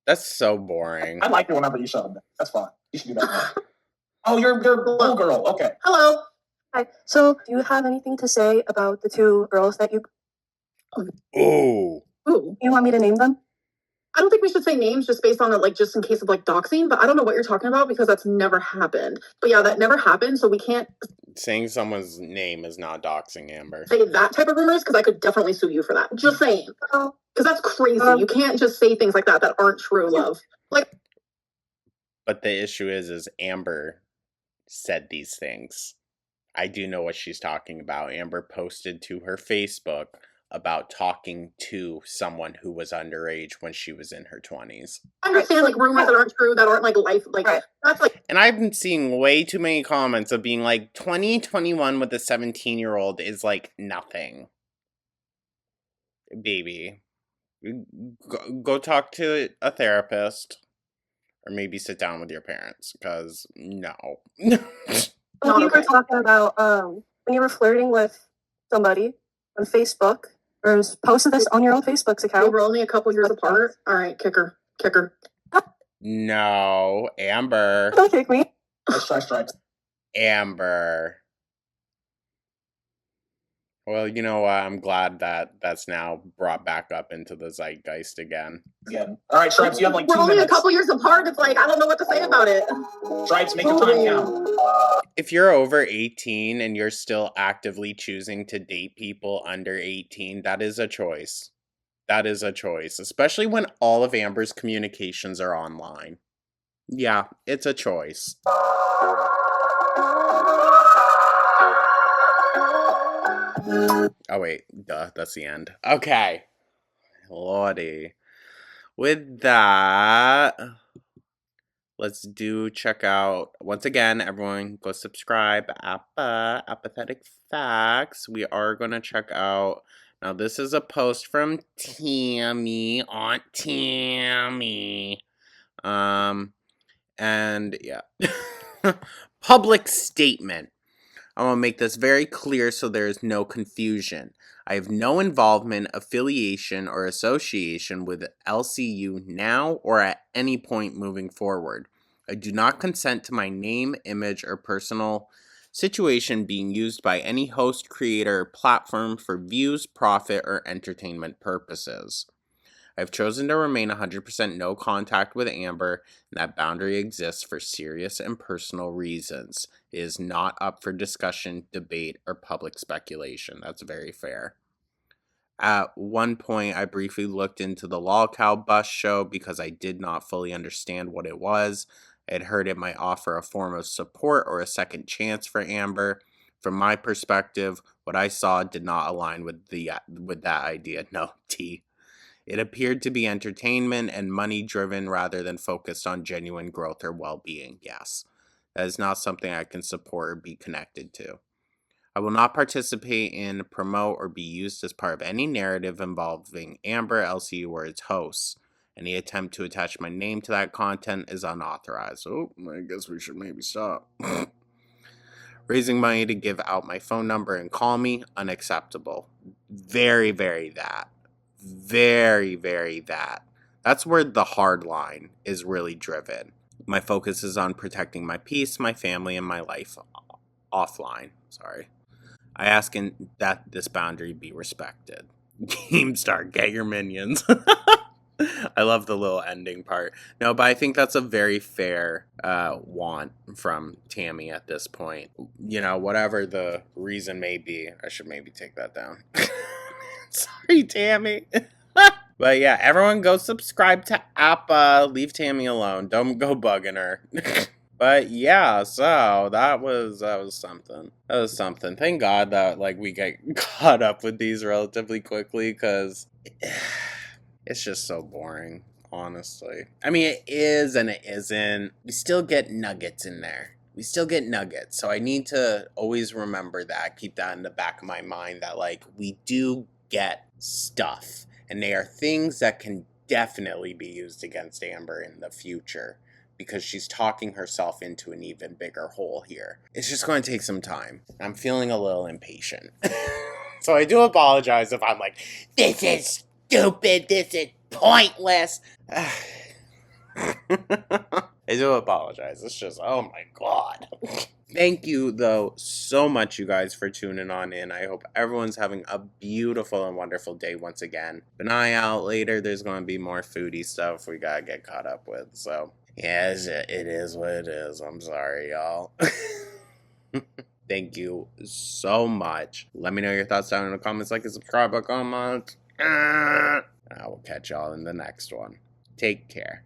That's so boring. I like it whenever you show them that. That's fine. You should do that. Oh, you're blue girl. Okay. Hello. Hi. So, do you have anything to say about the two girls that you? Ooh. Ooh. You want me to name them? I don't think we should say names just based on it, like just in case of like doxing, but I don't know what you're talking about because that's never happened. But yeah, that never happened, so we can't Saying someone's name is not doxing Amber. say that type of rumors because I could definitely sue you for that. Just saying. Oh. Because that's crazy. You can't just say things like that that aren't true, love. Like, But the issue is Amber said these things. I do know what she's talking about. Amber posted to her Facebook about talking to someone who was underage when she was in her 20s. I understand like rumors that aren't true, that aren't like life, like that's like And I've been seeing way too many comments of being like 2021 with a 17-year-old is like nothing. Baby, go talk to a therapist or maybe sit down with your parents because no. When you were talking about when you were flirting with somebody on Facebook, or posted this on your own Facebook's account. We're only a couple years apart. All right, kicker. No, Amber. Don't kick me. Stripes. Amber. Well, you know what? I'm glad that that's now brought back up into the zeitgeist again. Yeah. All right, Stripes, you have like 2 We're only minutes. a couple years apart. It's like, I don't know what to say about it. Stripes, make your time count. If you're over 18 and you're still actively choosing to date people under 18, that is a choice. That is a choice, especially when all of Amber's communications are online. Yeah, it's a choice. Oh wait, duh, that's the end. Okay. Lordy. With that, let's check out, once again, everyone go subscribe, Apathetic Facts. We are going to check out, now this is a post from Tammy, Aunt Tammy. And yeah. Public statement. I want to make this very clear so there is no confusion. I have no involvement, affiliation, or association with LCU now or at any point moving forward. I do not consent to my name, image, or personal situation being used by any host, creator, or platform for views, profit, or entertainment purposes. I've chosen to remain 100% no contact with Amber, and that boundary exists for serious and personal reasons. It is not up for discussion, debate, or public speculation. That's very fair. At one point, I briefly looked into the Lolcow bus show because I did not fully understand what it was. I had heard it might offer a form of support or a second chance for Amber. From my perspective, what I saw did not align with that idea. No, T. It appeared to be entertainment and money-driven rather than focused on genuine growth or well-being. Yes, that is not something I can support or be connected to. I will not participate in, promote, or be used as part of any narrative involving Amber, LCU, or its hosts. Any attempt to attach my name to that content is unauthorized. Oh, I guess we should maybe stop. Raising money to give out my phone number and call me, unacceptable. Very, very that. Very, very that. That's where the hard line is really driven. My focus is on protecting my peace, my family, and my life offline. Sorry. I ask that this boundary be respected. GameStar, get your minions. I love the little ending part. No, but I think that's a very fair want from Tammy at this point. You know, whatever the reason may be, I should maybe take that down. Sorry, Tammy. But yeah, everyone go subscribe to Appa. Leave Tammy alone. Don't go bugging her. But yeah, so that was something. That was something. Thank God that we get caught up with these relatively quickly, because it's just so boring, honestly. I mean, it is and it isn't. We still get nuggets in there. We still get nuggets. So I need to always remember that, keep that in the back of my mind, that we do get stuff, and they are things that can definitely be used against Amber in the future, because she's talking herself into an even bigger hole here. It's just going to take some time. I'm feeling a little impatient. So I do apologize if I'm like, this is stupid, this is pointless. I do apologize. It's just, oh my God. Thank you, though, so much, you guys, for tuning on in. I hope everyone's having a beautiful and wonderful day once again. Keep an eye out later. There's going to be more foodie stuff we got to get caught up with. So, yeah, it is what it is. I'm sorry, y'all. Thank you so much. Let me know your thoughts down in the comments. Like and subscribe, comment. I will catch y'all in the next one. Take care.